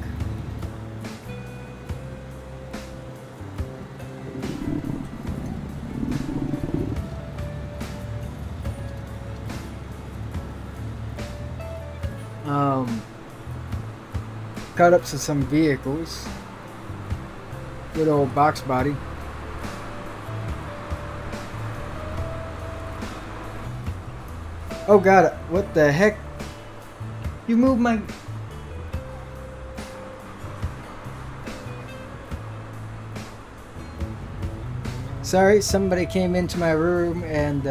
Cut up to some vehicles. Good old box body. Oh god, what the heck? You moved my... Sorry, somebody came into my room and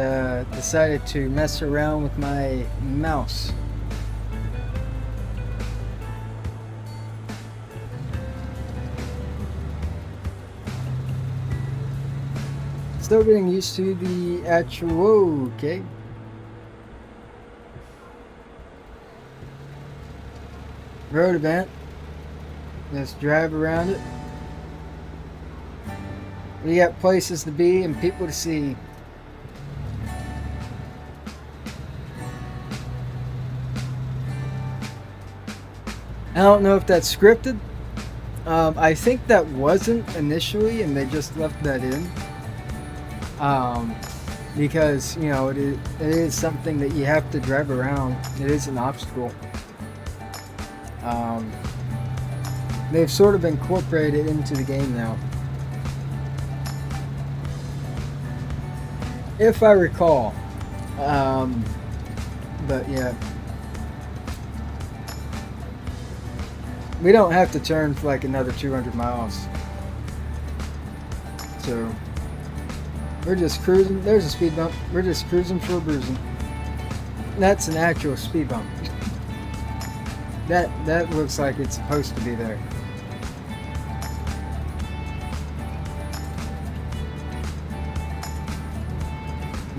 decided to mess around with my mouse. Still getting used to the actual... Whoa, okay. Road event. Let's drive around it. We got places to be and people to see. I don't know if that's scripted. I think that wasn't initially, and they just left that in. Because, you know, it is something that you have to drive around. It is an obstacle. They've sort of incorporated into the game now. If I recall. But yeah. We don't have to turn for like another 200 miles. So we're just cruising. There's a speed bump. We're just cruising for a bruising. That's an actual speed bump. That looks like it's supposed to be there.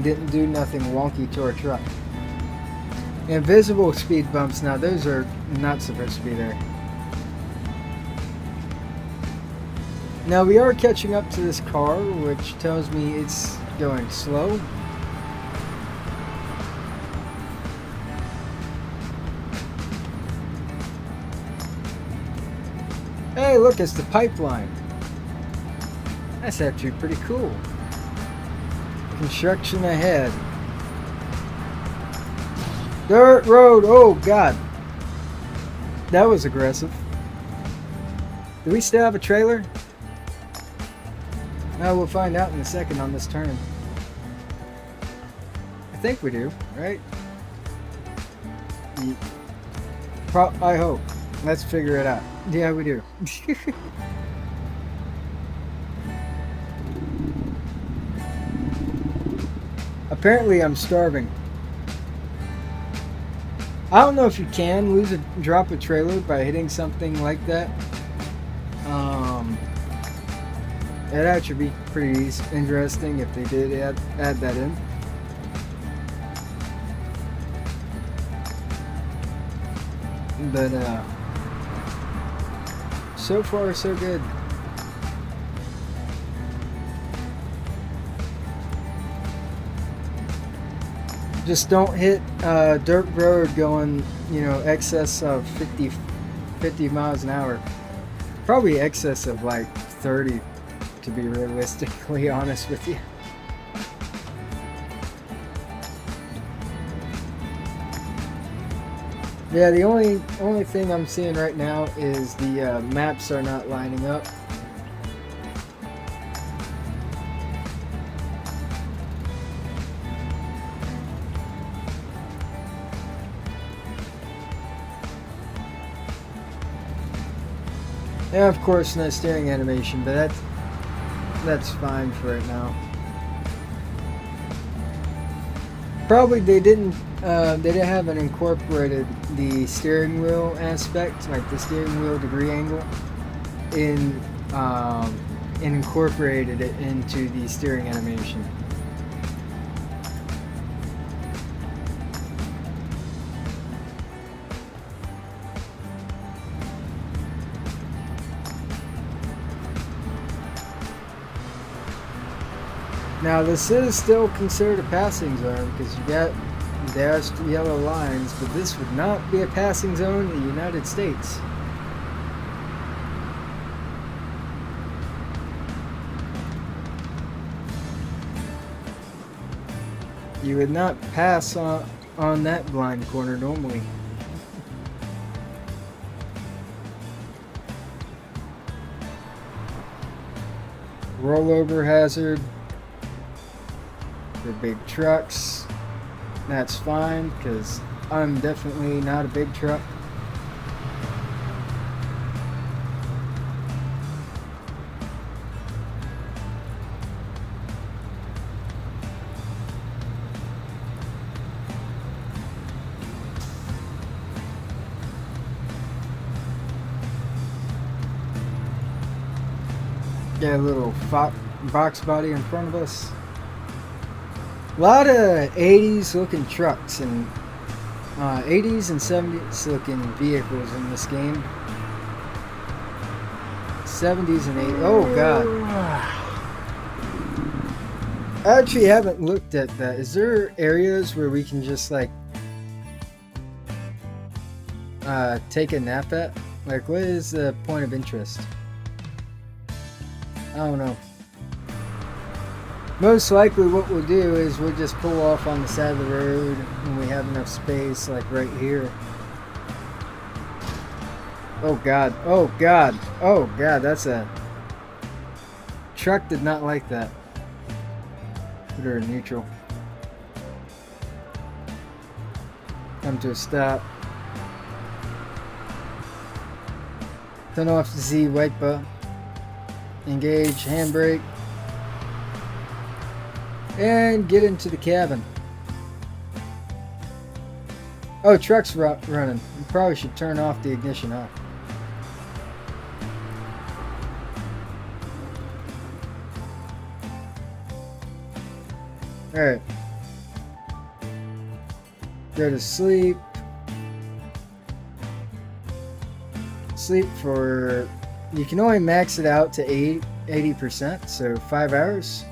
Didn't do nothing wonky to our truck. Invisible speed bumps, now those are not supposed to be there. Now we are catching up to this car, which tells me it's going slow. Hey, look, it's the pipeline. That's actually pretty cool. Construction ahead. Dirt road. Oh, God. That was aggressive. Do we still have a trailer? No, we'll find out in a second on this turn. I think we do, right? I hope. Let's figure it out. Yeah, we do. Apparently, I'm starving. I don't know if you can drop a trailer by hitting something like that. It'd actually be pretty interesting if they did add that in. But so far so good. Just don't hit dirt road going, you know, excess of 50 miles an hour. Probably excess of like 30, to be realistically honest with you. Yeah, the only thing I'm seeing right now is the maps are not lining up. Yeah, of course, no steering animation, but that's fine for right now. Probably they didn't haven't incorporated the steering wheel aspect, like the steering wheel degree angle, and incorporated it into the steering animation. Now this is still considered a passing zone because you got dashed yellow lines, but this would not be a passing zone in the United States. You would not pass on that blind corner normally. Rollover hazard. For big trucks, that's fine because I'm definitely not a big truck. Got a little box body in front of us. A lot of 80s looking trucks and 80s and 70s looking vehicles in this game. 70s and 80s. Oh god. I actually haven't looked at that. Is there areas where we can just like take a nap at? Like, what is the point of interest? I don't know. Most likely what we'll do is we'll just pull off on the side of the road when we have enough space, like right here. Oh god, oh god, oh god, that's a... Truck did not like that. Put her in neutral. Come to a stop. Turn off the Z wiper. Engage handbrake. And get into the cabin. Oh, truck's running. You probably should turn off the ignition off. Alright. Go to sleep. Sleep for... You can only max it out to 80%, so 5 hours.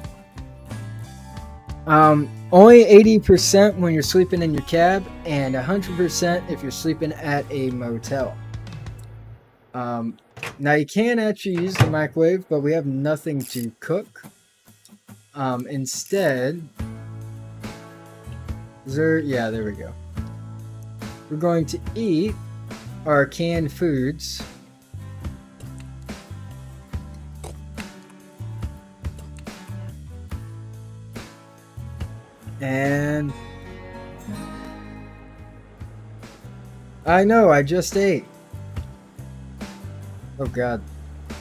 Only 80% when you're sleeping in your cab, and 100% if you're sleeping at a motel. Now you can actually use the microwave, but we have nothing to cook. Instead, yeah, there we go. We're going to eat our canned foods. And I know, I just ate. Oh God.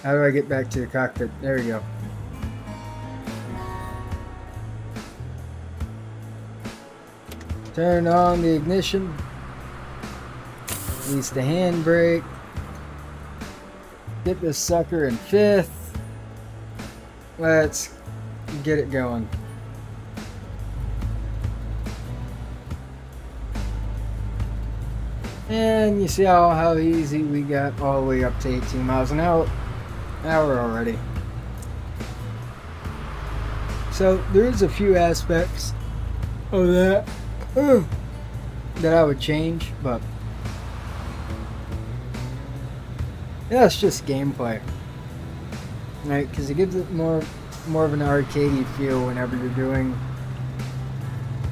How do I get back to the cockpit? There we go. Turn on the ignition. Release the handbrake. Get this sucker in 5th. Let's get it going. And you see how easy we got all the way up to 18 miles an hour already. So there's a few aspects of that that I would change, but yeah, it's just gameplay, right? Because it gives it more of an arcadey feel whenever you're doing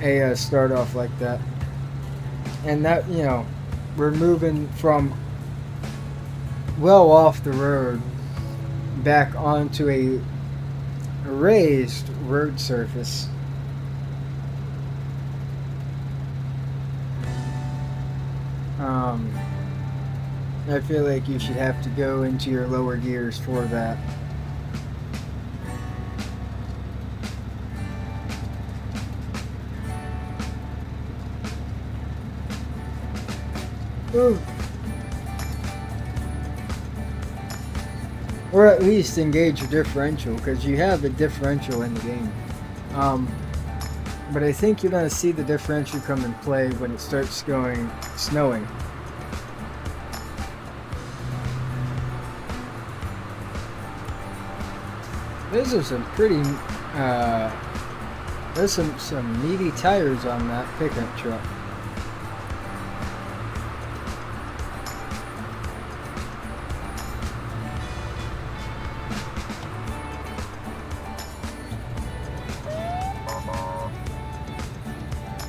a start off like that. And that, you know, we're moving from well off the road back onto a raised road surface. I feel like you should have to go into your lower gears for that. Ooh. Or at least engage a differential, because you have a differential in the game. But I think you're going to see the differential come in play when it starts snowing. Those are some pretty, there's some meaty tires on that pickup truck.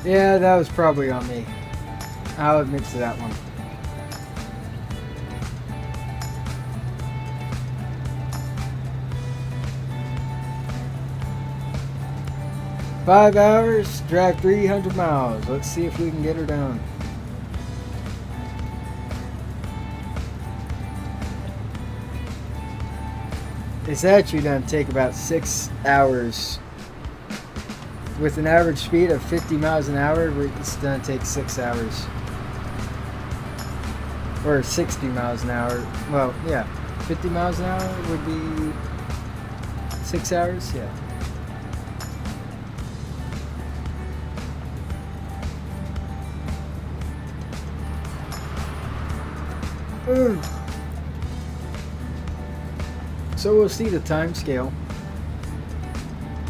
Yeah, that was probably on me. I'll admit to that one. "5 hours, drive 300 miles. Let's see if we can get her down." It's actually going to take about 6 hours. With an average speed of 50 miles an hour, it's going to take 6 hours. Or 60 miles an hour. Well, yeah. 50 miles an hour would be 6 hours? Yeah. So we'll see the time scale.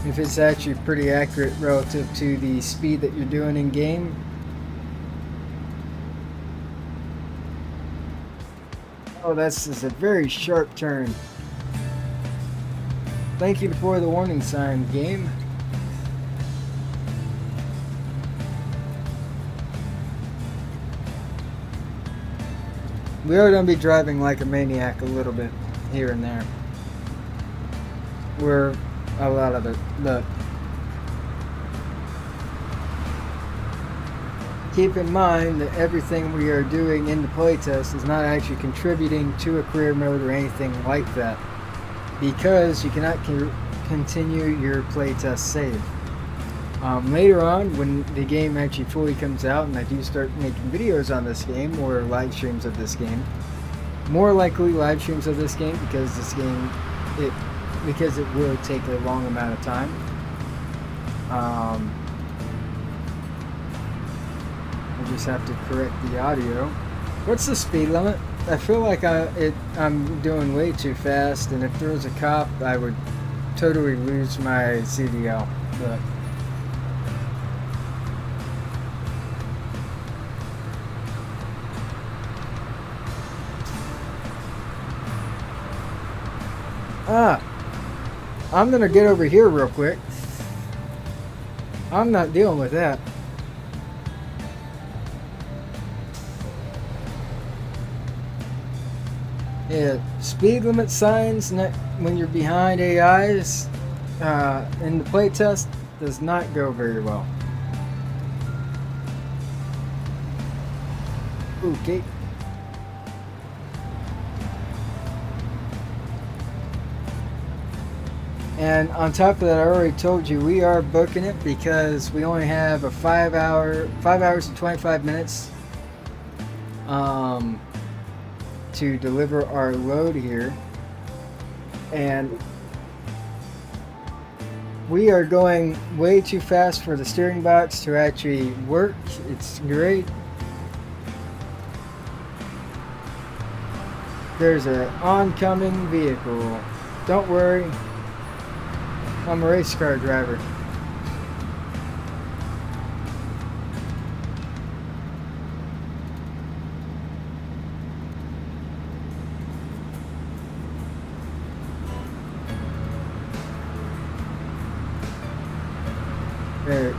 If it's actually pretty accurate relative to the speed that you're doing in game. Oh, this is a very sharp turn. Thank you for the warning sign, game. We are going to be driving like a maniac a little bit here and there. We're a lot of it. Look. keep in mind that everything we are doing in the playtest is not actually contributing to a career mode or anything like that, because you cannot continue your playtest save. Later on, when the game actually fully comes out and I do start making videos on this game or live streams of this game, more likely live streams of this game, because this game, because it will take a long amount of time. I just have to correct the audio. What's the speed limit? I feel like I'm doing way too fast, and if there was a cop, I would totally lose my CDL. But I'm gonna get over here real quick. I'm not dealing with that. Yeah, speed limit signs when you're behind AIs in the playtest does not go very well. Okay. And on top of that, I already told you we are booking it because we only have a 5 hours and 25 minutes to deliver our load here, and we are going way too fast for the steering box to actually work. It's great. There's an oncoming vehicle. Don't worry, I'm a race car driver. There.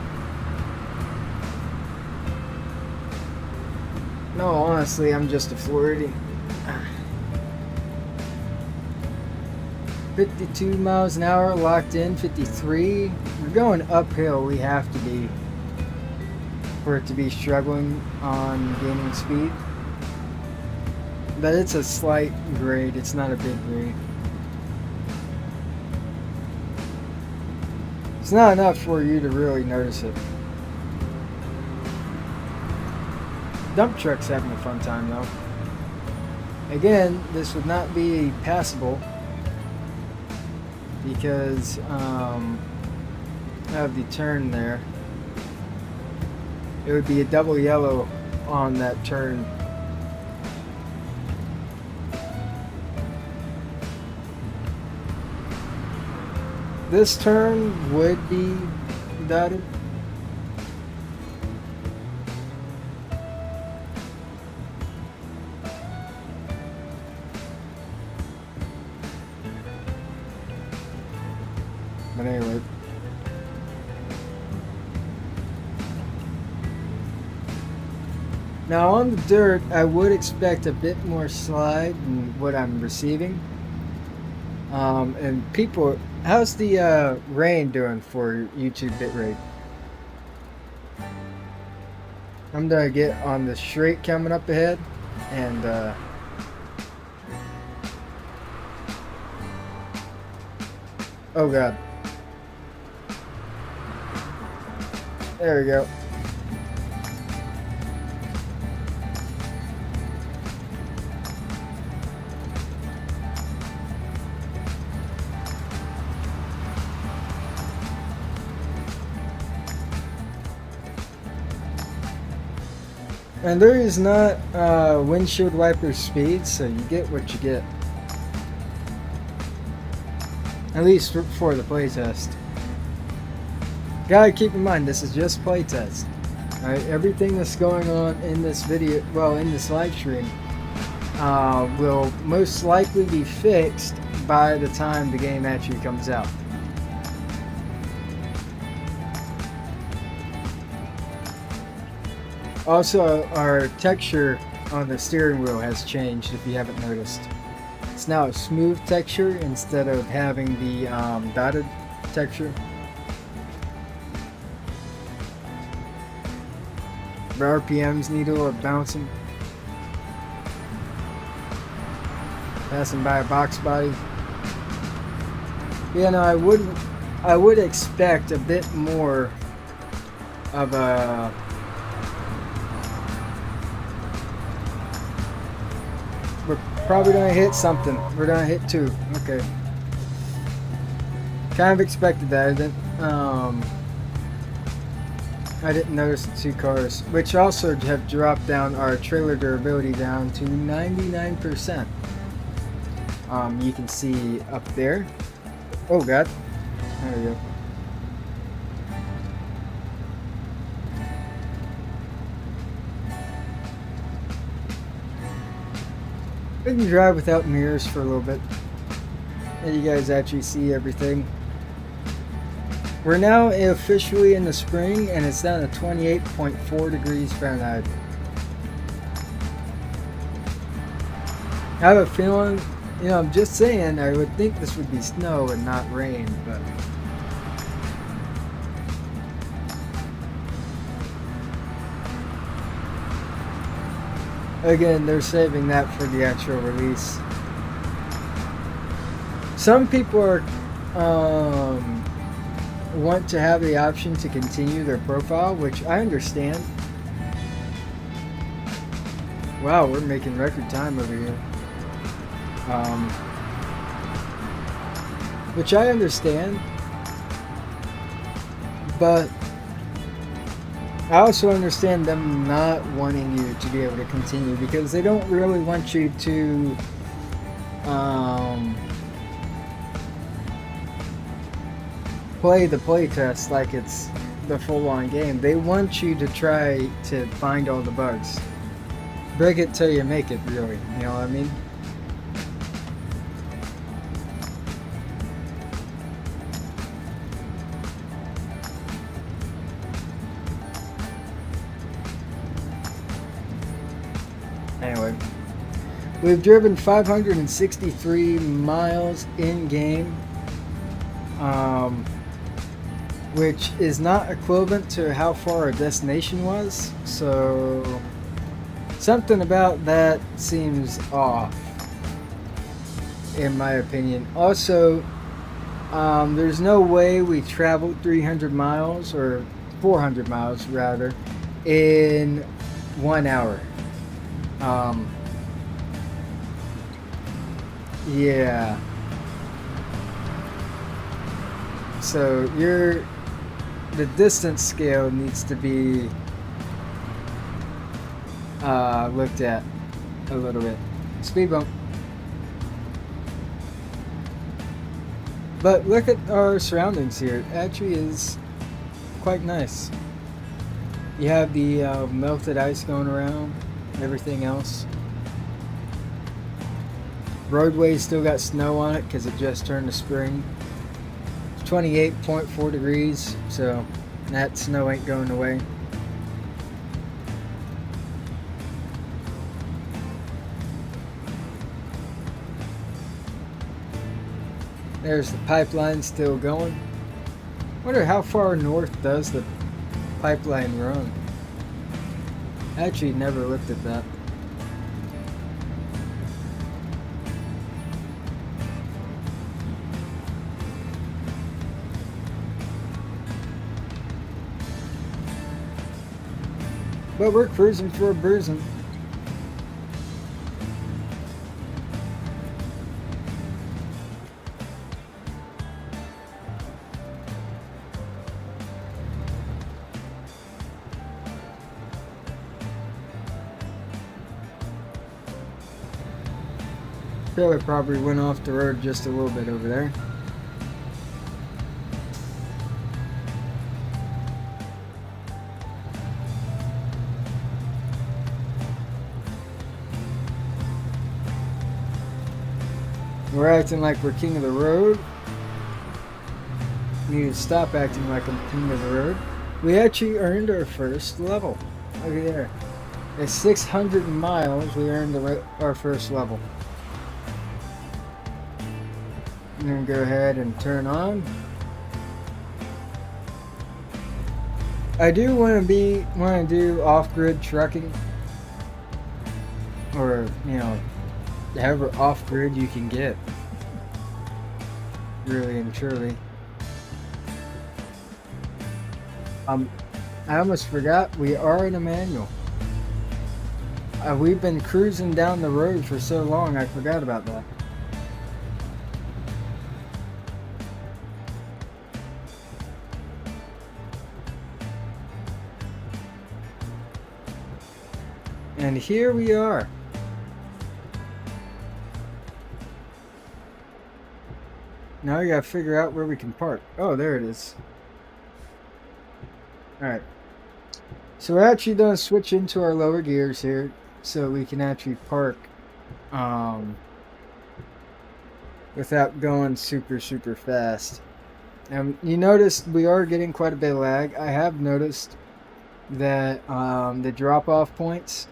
No, honestly, I'm just a flirty. 52 miles an hour, locked in, 53. We're going uphill, we have to be, for it to be struggling on gaining speed. But it's a slight grade, it's not a big grade. It's not enough for you to really notice it. Dump truck's having a fun time though. Again, this would not be passable because of the turn there. It would be a double yellow on that turn. This turn would be dotted. But anyway. Now on the dirt, I would expect a bit more slide than what I'm receiving. And people, how's the rain doing for YouTube bitrate? I'm gonna get on the straight coming up ahead, and oh god. There we go. And there is not windshield wiper speed, so you get what you get. At least for the playtest. Gotta keep in mind, this is just playtest. Alright, everything that's going on in this video, well, in this live stream, will most likely be fixed by the time the game actually comes out. Also, our texture on the steering wheel has changed, if you haven't noticed. It's now a smooth texture instead of having the dotted texture. The RPMs needle are bouncing. Passing by a box body. Yeah, no, I would expect a bit more of a we're probably gonna hit something. We're gonna hit 2. Okay. Kind of expected that. I didn't notice the 2 cars, which also have dropped down our trailer durability down to 99%. You can see up there. Oh god. There we go. We can drive without mirrors for a little bit. And you guys actually see everything. We're now officially in the spring, and it's down to 28.4 degrees Fahrenheit. I have a feeling, you know, I'm just saying, I would think this would be snow and not rain, but again, they're saving that for the actual release. Some people are want to have the option to continue their profile, which I understand. Wow, we're making record time over here. Which I understand, but I also understand them not wanting you to be able to continue because they don't really want you to play the playtest like it's the full-on game. They want you to try to find all the bugs. Break it till you make it, really. You know what I mean? Anyway, we've driven 563 miles in-game, which is not equivalent to how far our destination was, so something about that seems off, in my opinion. Also, there's no way we traveled 300 miles, or 400 miles rather, in 1 hour. Yeah. So the distance scale needs to be looked at a little bit. Speed bump. But look at our surroundings here. It actually is quite nice. You have the melted ice going around, everything else. Roadway's still got snow on it because it just turned to spring. 28.4 degrees, so that snow ain't going away. There's the pipeline still going. Wonder how far north does the pipeline run? I actually never looked at that. But we're cruising for a bruising. Trailer probably went off the road just a little bit over there. We're acting like we're king of the road. We need to stop acting like I'm king of the road. We actually earned our first level. Look at there. At 600 miles, we earned our first level. I'm going to go ahead and turn on. I do want to do off-grid trucking, or however off-grid you can get, really and truly. I almost forgot we are in a manual. We've been cruising down the road for so long, I forgot about that. And here we are. Now we gotta figure out where we can park. Oh, there it is. Alright. So we're actually gonna switch into our lower gears here so we can actually park without going super fast. And you notice we are getting quite a bit of lag. I have noticed that the drop-off points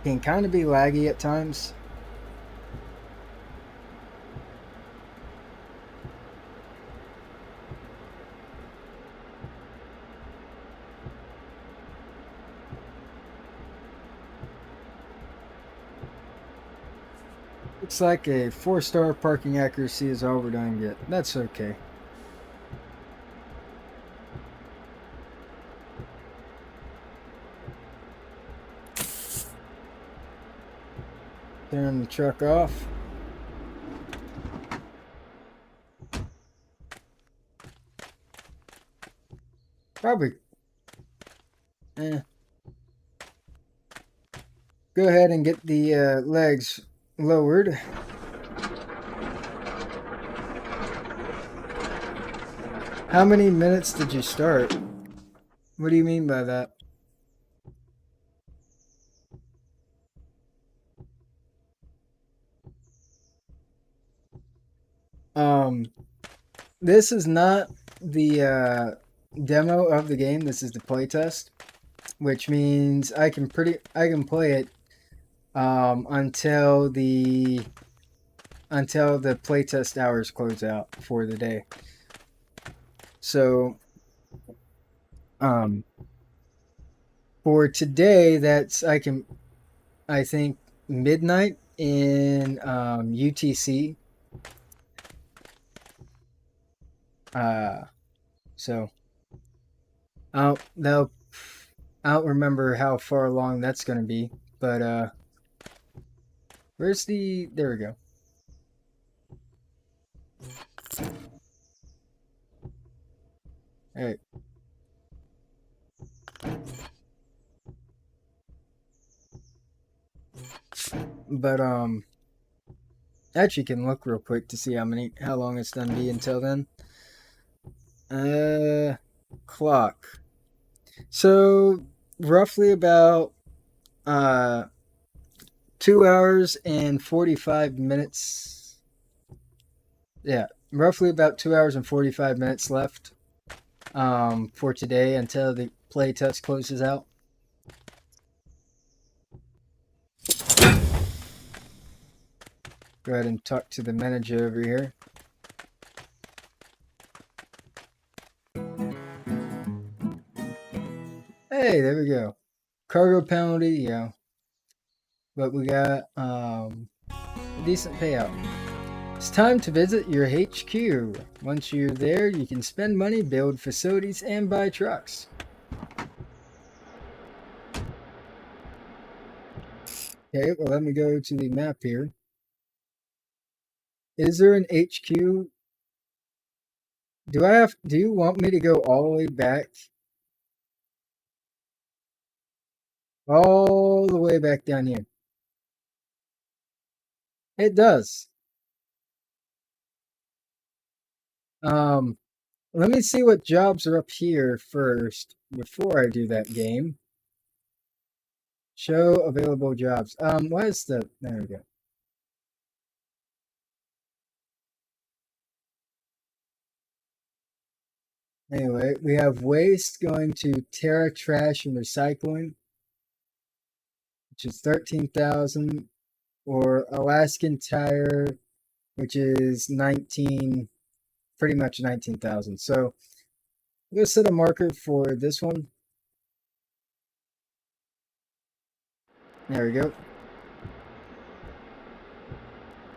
can kind of be laggy at times. Looks like a 4-star parking accuracy is all we're going to get. That's okay. Turn the truck off. Probably. Go ahead and get the legs lowered. How many minutes did you start? What do you mean by that? This is not the demo of the game. This is the playtest, which means I can play it until the playtest hours close out for the day. So for today, that's I think midnight in UTC. So I don't remember how far along that's gonna be, but where's there we go. Alright. But actually can look real quick to see how long it's gonna be until then. Clock. So roughly about 2 hours and 45 minutes. Yeah, roughly about 2 hours and 45 minutes left for today until the play test closes out. Go ahead and talk to the manager over here. Hey, there we go. Cargo penalty, yeah. But we got a decent payout. It's time to visit your HQ. Once you're there, you can spend money, build facilities, and buy trucks. Okay, well, let me go to the map here. Is there an HQ? Do you want me to go all the way back? All the way back down here. It does. Let me see what jobs are up here first before I do that game. Show available jobs. What is there we go. Anyway, we have waste going to Terra Trash and Recycling, which is 13,000, or Alaskan Tire, which is pretty much 19,000. So Let's set a marker for this one. There we go.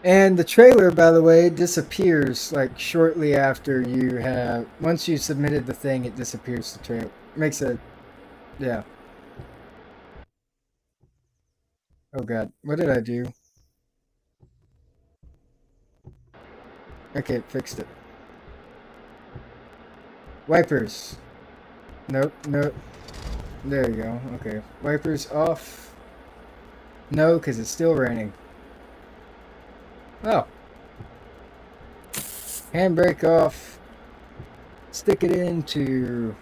And the trailer, by the way, disappears like shortly after you have. Once you submitted the thing, it disappears. The trailer makes it. Yeah. Oh god, what did I do? Okay, fixed it. Wipers. Nope, nope. There you go. Okay, wipers off. No, because it's still raining. Oh. Handbrake off. Stick it into.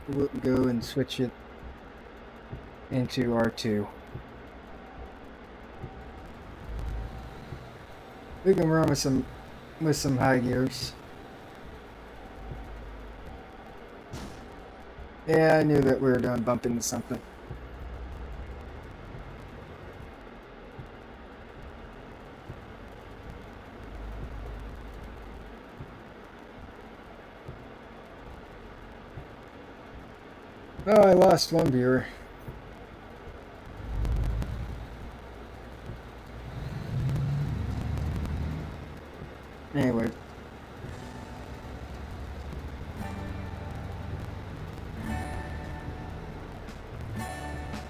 We'll go and switch it into R2. We can run with some high gears. Yeah, I knew that we were going to bump into something. Oh, I lost one viewer. Anyway.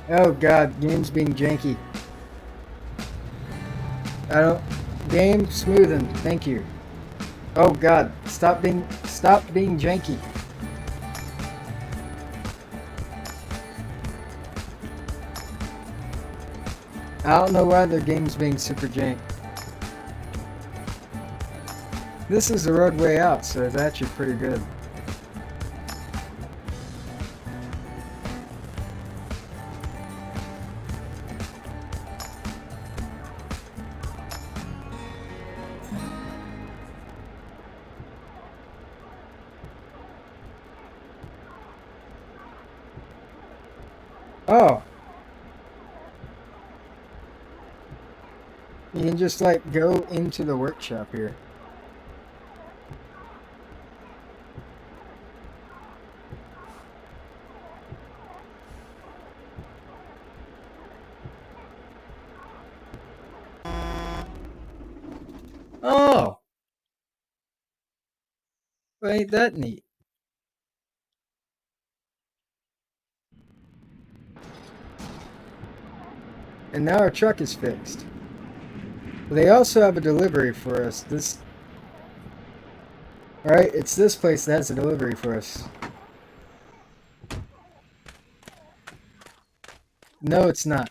Oh god, game's being janky. Game smoothing, thank you. Oh god, stop being janky. I don't know why the game's being super jank. This is the roadway out, so it's actually pretty good. Oh. You can just like go into the workshop here. Oh. Well, ain't that neat? And now our truck is fixed. They also have a delivery for us. Alright, it's this place that has a delivery for us. No, it's not.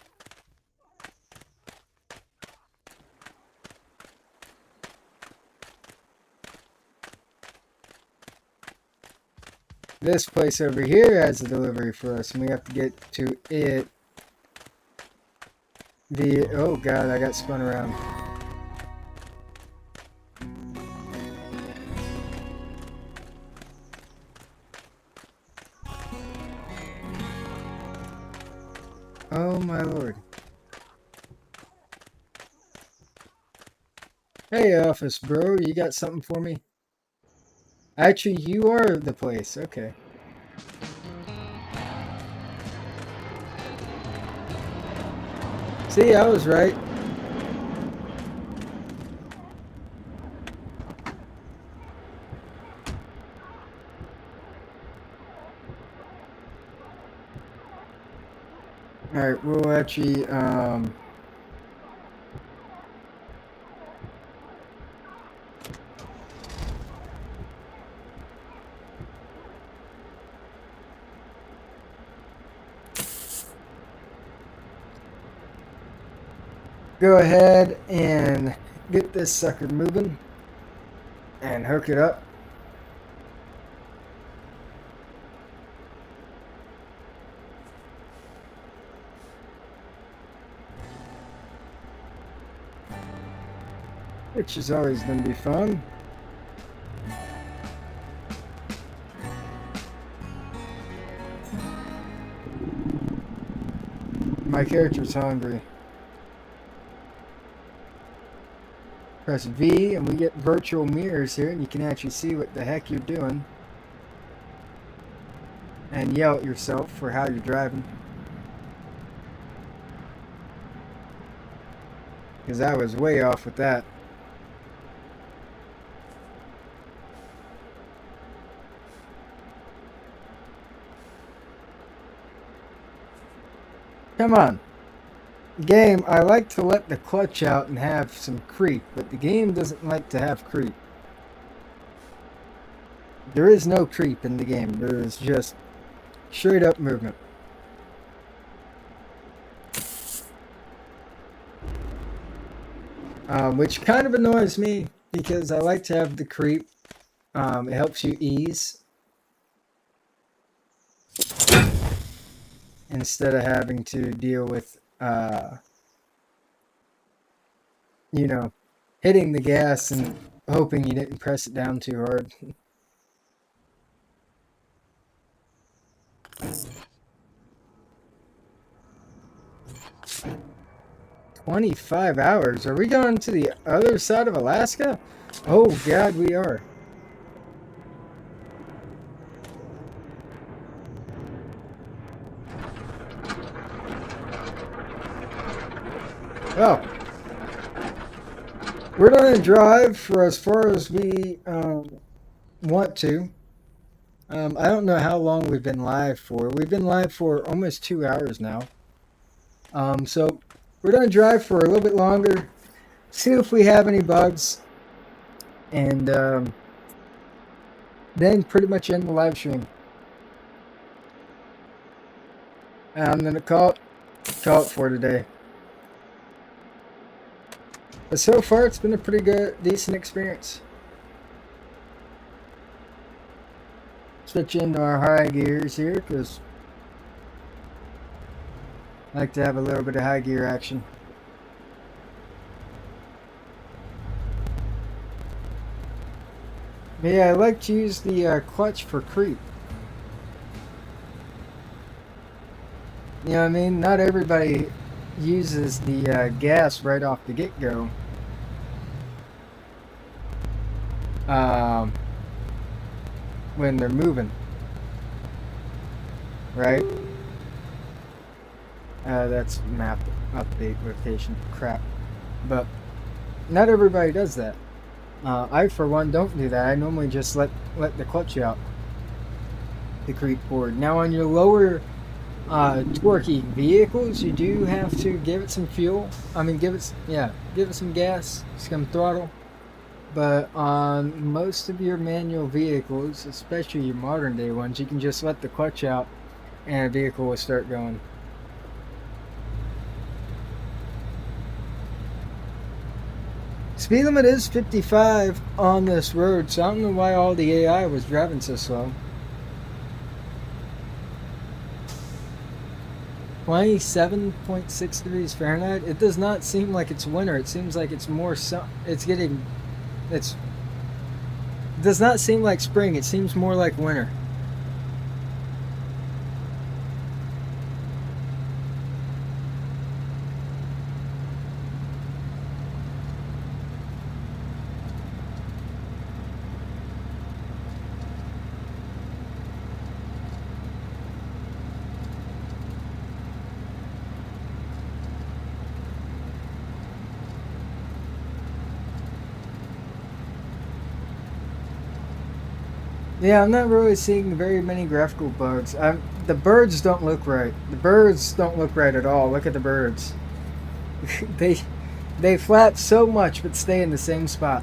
This place over here has a delivery for us, and we have to get to it. Oh god, I got spun around. Oh my lord. Hey office bro, you got something for me? Actually, you are the place, okay. See, I was right. Alright, we'll actually, go ahead and get this sucker moving and hook it up. Which is always going to be fun. My character's hungry. Press V and we get virtual mirrors here and you can actually see what the heck you're doing. and yell at yourself for how you're driving. Because I was way off with that. Come on. Game, I like to let the clutch out and have some creep, but the game doesn't like to have creep. There is no creep in the game. There is just straight up movement. Which kind of annoys me because I like to have the creep. It helps you ease instead of having to deal with, you know, hitting the gas and hoping you didn't press it down too hard. 25 hours? Are we going to the other side of Alaska? Oh God, we are. Well, we're going to drive for as far as we want to. I don't know how long we've been live for. We've been live for almost 2 hours now. So we're going to drive for a little bit longer, see if we have any bugs, and then pretty much end the live stream. I'm going to call it for today. But so far, it's been a pretty good, decent experience. Switch into our high gears here, because I like to have a little bit of high gear action. But yeah, I like to use the clutch for creep. You know what I mean? Not everybody uses the gas right off the get-go. When they're moving, right? That's map update location crap, but not everybody does that. I for one don't do that. I normally just let the clutch out, the creep board. Now on your lower torquey vehicles, you do have to give it some fuel. I mean, give it some gas, some throttle. But on most of your manual vehicles, especially your modern day ones, you can just let the clutch out and the vehicle will start going. Speed limit is 55 on this road, so I don't know why all the AI was driving so slow. 27.6 degrees Fahrenheit. It does not seem like it's winter. It seems like it's more it does not seem like spring. It seems more like winter. Yeah, I'm not really seeing very many graphical bugs. The birds don't look right. The birds don't look right at all. Look at the birds. They flap so much but stay in the same spot.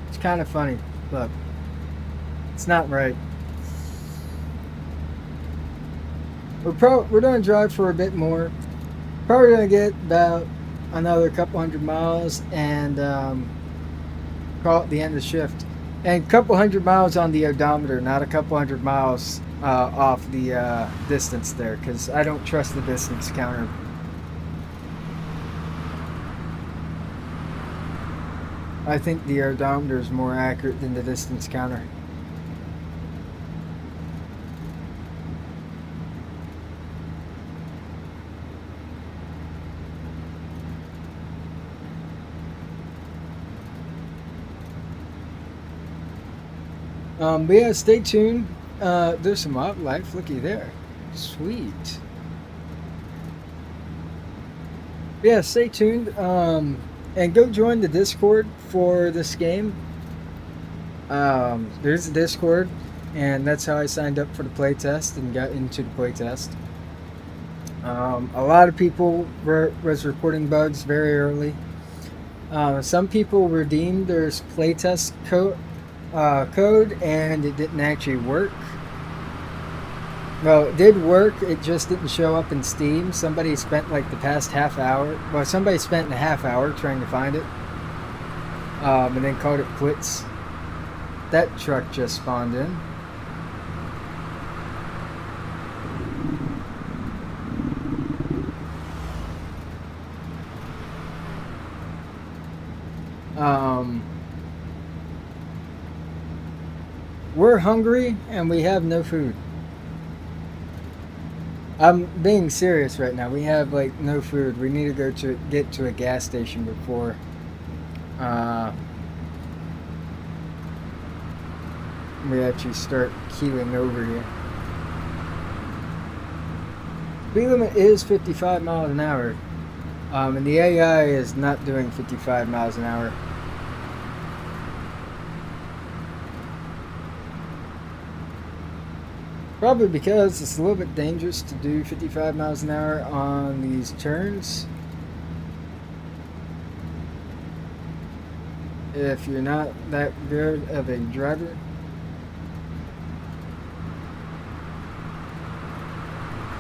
It's kind of funny, but it's not right. We're going to drive for a bit more. Probably going to get about another couple hundred miles and call it the end of the shift. And a couple hundred miles on the odometer, not a couple hundred miles off the distance there, because I don't trust the distance counter. I think the odometer is more accurate than the distance counter. But yeah, stay tuned. there's some wildlife. Looky there. Sweet. Yeah, stay tuned. And go join the Discord for this game. There's a Discord, and that's how I signed up for the playtest and got into the playtest. A lot of people was reporting bugs very early. Some people redeemed their playtest code and it didn't actually work. Well, it did work, it just didn't show up in Steam. Somebody spent like the past half hour, well, somebody spent a half hour trying to find it, and then called it quits. That truck just spawned in. We're hungry and we have no food. I'm being serious right now. We have like no food. We need to go to get to a gas station before we actually start keeling over here. Speed limit is 55 miles an hour, and the AI is not doing 55 miles an hour. Probably because it's a little bit dangerous to do 55 miles an hour on these turns if you're not that good of a driver.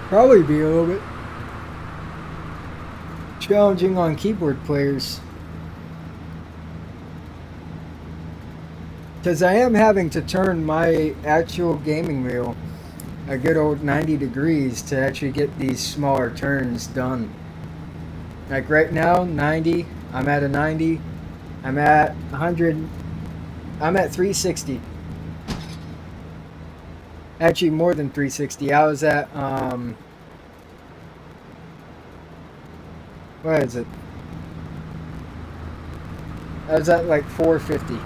Probably be a little bit challenging on keyboard players, because I am having to turn my actual gaming wheel a good old 90 degrees to actually get these smaller turns done. Like right now, 90, I'm at a 90, I'm at 100, I'm at 360. Actually more than 360. I was at, what is it? I was at like 450.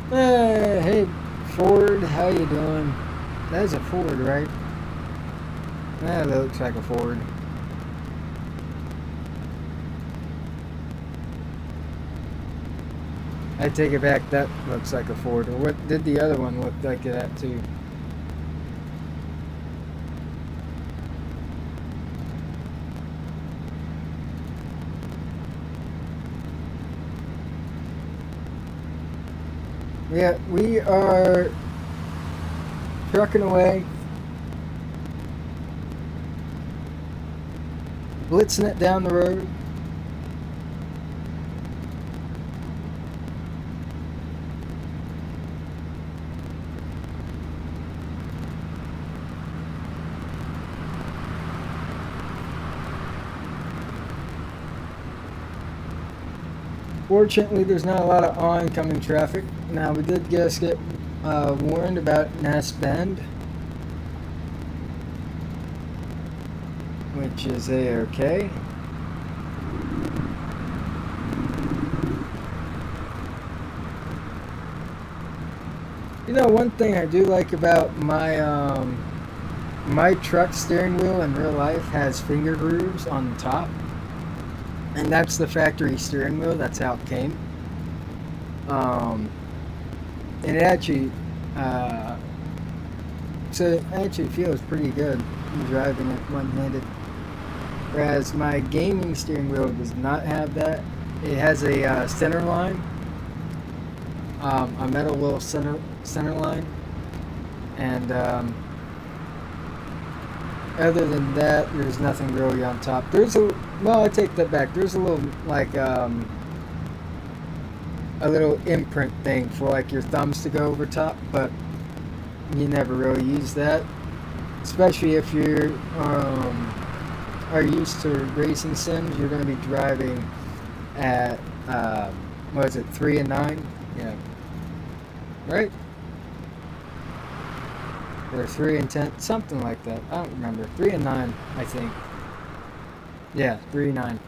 Hey Ford, how you doing? That's a Ford, right? That looks like a Ford. I take it back, that looks like a Ford. Or what did the other one look like that too? Yeah, we are trucking away, blitzing it down the road. Fortunately, there's not a lot of oncoming traffic. Now, we did just get warned about Nass Bend, which is A-okay. You know, one thing I do like about my my truck steering wheel in real life has finger grooves on the top. And that's the factory steering wheel. That's how it came. And it actually, so it actually feels pretty good driving it one-handed. Whereas my gaming steering wheel does not have that. It has a center line, a metal little center line, and other than that, there's nothing really on top. There's a, well, I take that back. There's a little, like, a little imprint thing for, like, your thumbs to go over top, but you never really use that. Especially if you are used to racing sims, you're going to be driving at, what is it, 3 and 9? Yeah. Right? Or 3 and 10, something like that. I don't remember. 3 and 9, I think. Yeah, 3.9.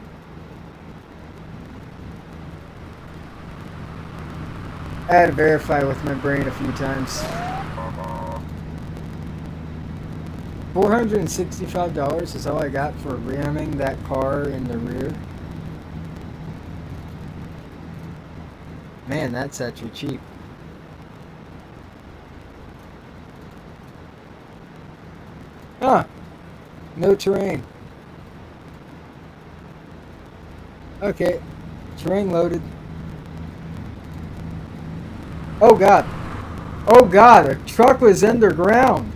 I had to verify with my brain a few times. $465 is all I got for ramming that car in the rear. Man, that's actually cheap. Huh. No terrain. Okay. Terrain loaded. Oh god. Oh god, a truck was underground.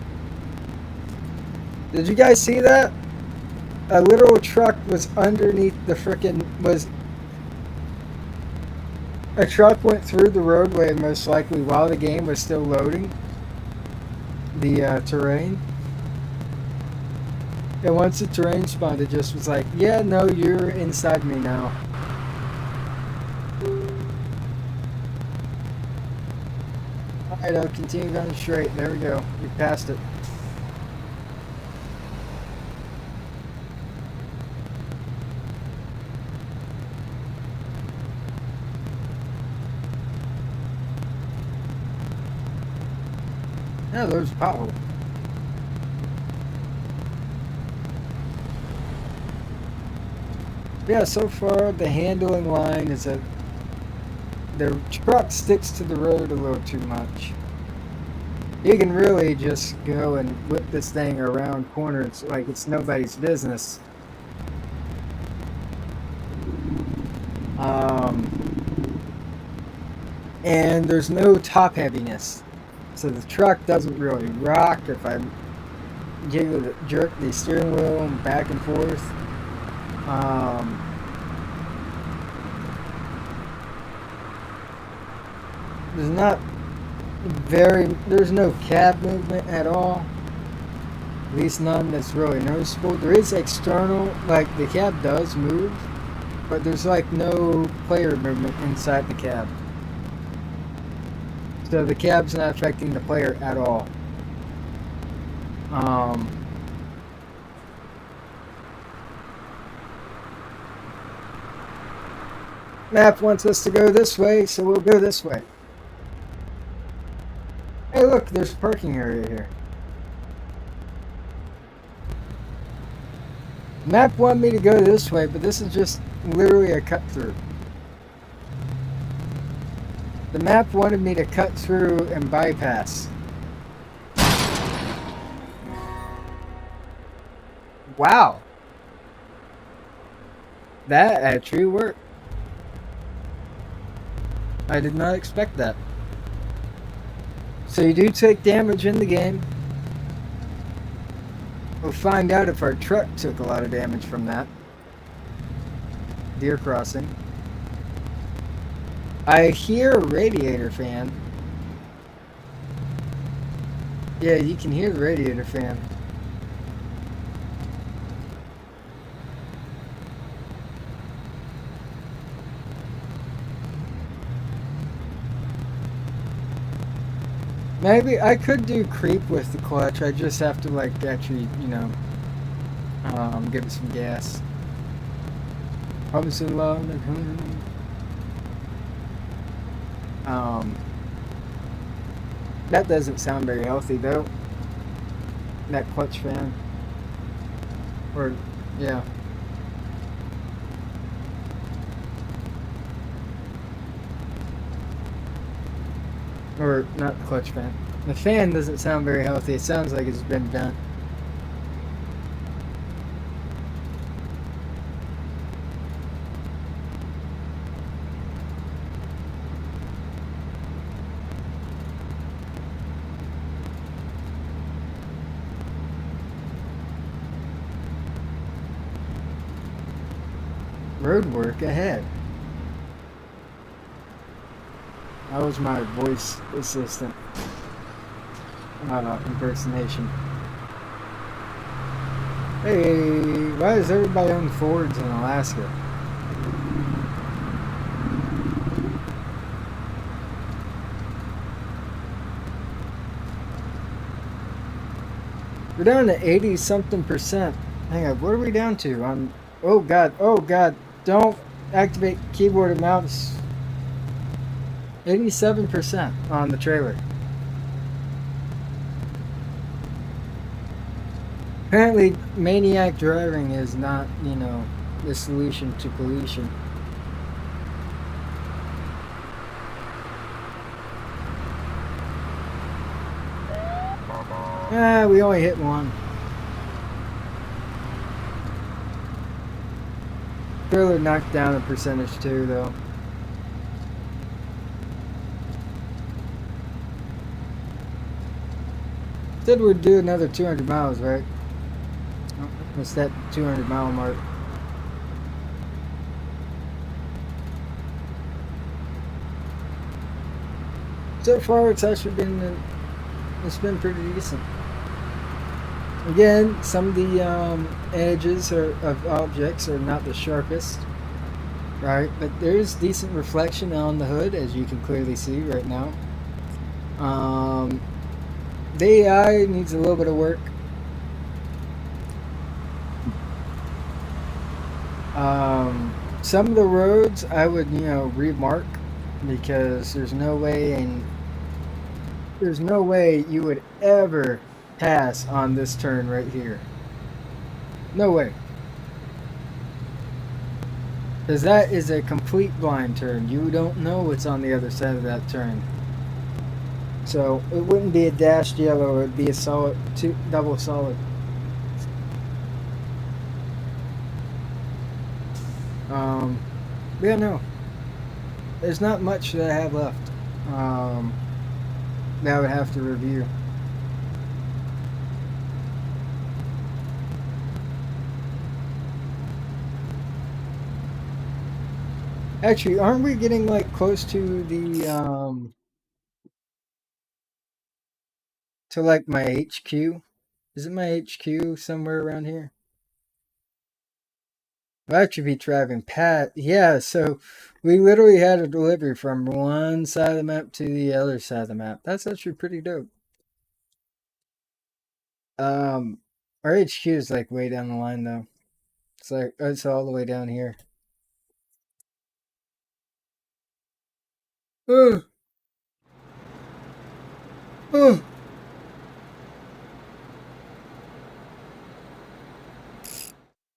Did you guys see that? A literal truck was underneath the frickin' a truck went through the roadway most likely while the game was still loading the terrain. And once the terrain spawned, it just was like, yeah, no, you're inside me now. Alright, I'll continue going straight. There we go. We passed it. Yeah, there's a pothole. Yeah, so far the handling line is that the truck sticks to the road a little too much. You can really just go and whip this thing around corners like it's nobody's business. And there's no top heaviness. So the truck doesn't really rock if I jerk the steering wheel back and forth. There's no cab movement at all. At least none that's really noticeable. There is external, like the cab does move, but there's like no player movement inside the cab. So the cab's not affecting the player at all. Map wants us to go this way, so we'll go this way. Hey look, there's a parking area here. Map wanted me to go this way, but this is just literally a cut through. The map wanted me to cut through and bypass. Wow. That actually worked. I did not expect that. So you do take damage in the game. We'll find out if our truck took a lot of damage from that. Deer crossing. I hear a radiator fan. Yeah, you can hear the radiator fan. Maybe I could do creep with the clutch. I just have to like actually, you know, give it some gas. Obviously low. That doesn't sound very healthy though. That clutch fan. Or yeah. Or not the clutch fan. The fan doesn't sound very healthy. It sounds like it's been bent. Road work ahead. That was my voice assistant impersonation. Hey, why does everybody own Fords in Alaska? We're down to 80-something%. Hang on, what are we down to? Oh god, oh god. Don't activate keyboard and mouse. 87% on the trailer. Apparently, maniac driving is not, the solution to pollution. Ah, we only hit one. Trailer knocked down a percentage too, though. Said we'd do another 200 miles, right? What's that 200-mile mark? So far, it's actually been pretty decent. Again, some of the edges of objects are not the sharpest, right? But there's decent reflection on the hood, as you can clearly see right now. The AI needs a little bit of work. Some of the roads I would, remark, because there's no way you would ever pass on this turn right here. No way. Because that is a complete blind turn. You don't know what's on the other side of that turn. So it wouldn't be a dashed yellow, it would be a solid, double solid. Yeah, no. There's not much that I have left. That I would have to review. Actually, aren't we getting like close to the to like my HQ? Is it my HQ somewhere around here? I'll actually be driving Pat. Yeah, so we literally had a delivery from one side of the map to the other side of the map. That's actually pretty dope. Our HQ is like way down the line though. It's like it's all the way down here. Ugh. Ugh.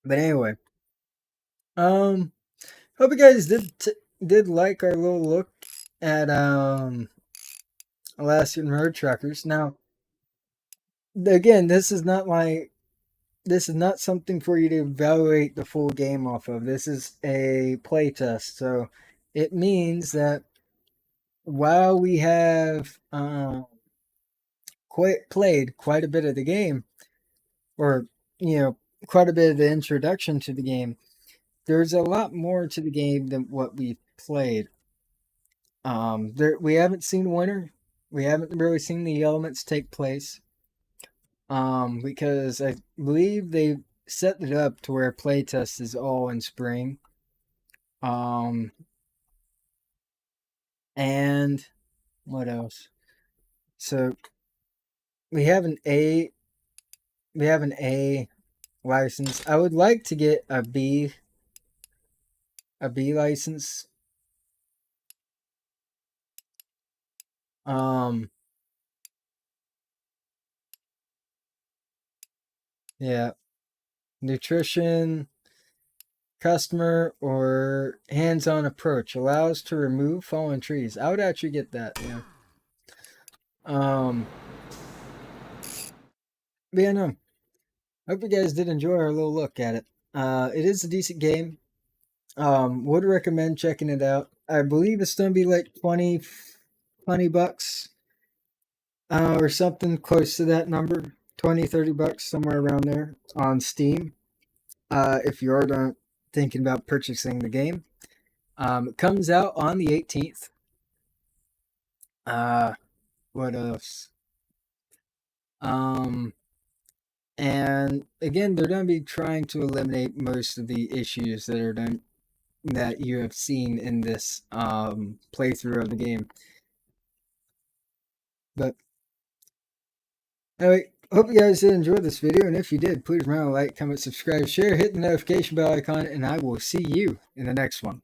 But anyway, hope you guys did like our little look at Alaskan road truckers. Now, again, this is not something for you to evaluate the full game off of. This is a play test, so it means that while we have played quite a bit of the game, or quite a bit of the introduction to the game, there's a lot more to the game than what we've played. We haven't seen winter. We haven't really seen the elements take place. Because I believe they set it up to where playtest is all in spring. And what else? So we have an A license. I would like to get a B license. Yeah. Nutrition, customer, or hands-on approach allows to remove fallen trees. I would actually get that, yeah. But yeah, no. Hope you guys did enjoy our little look at it. It is a decent game. Would recommend checking it out. I believe it's gonna be like 20 bucks, or something close to that number. 20-30 bucks, somewhere around there on Steam. If you are thinking about purchasing the game. It comes out on the 18th. What else? And again, they're going to be trying to eliminate most of the issues that you have seen in this playthrough of the game. But anyway, Hope you guys did enjoy this video, and if you did, please remember to like, comment, subscribe, share, hit the notification bell icon, and I will see you in the next one.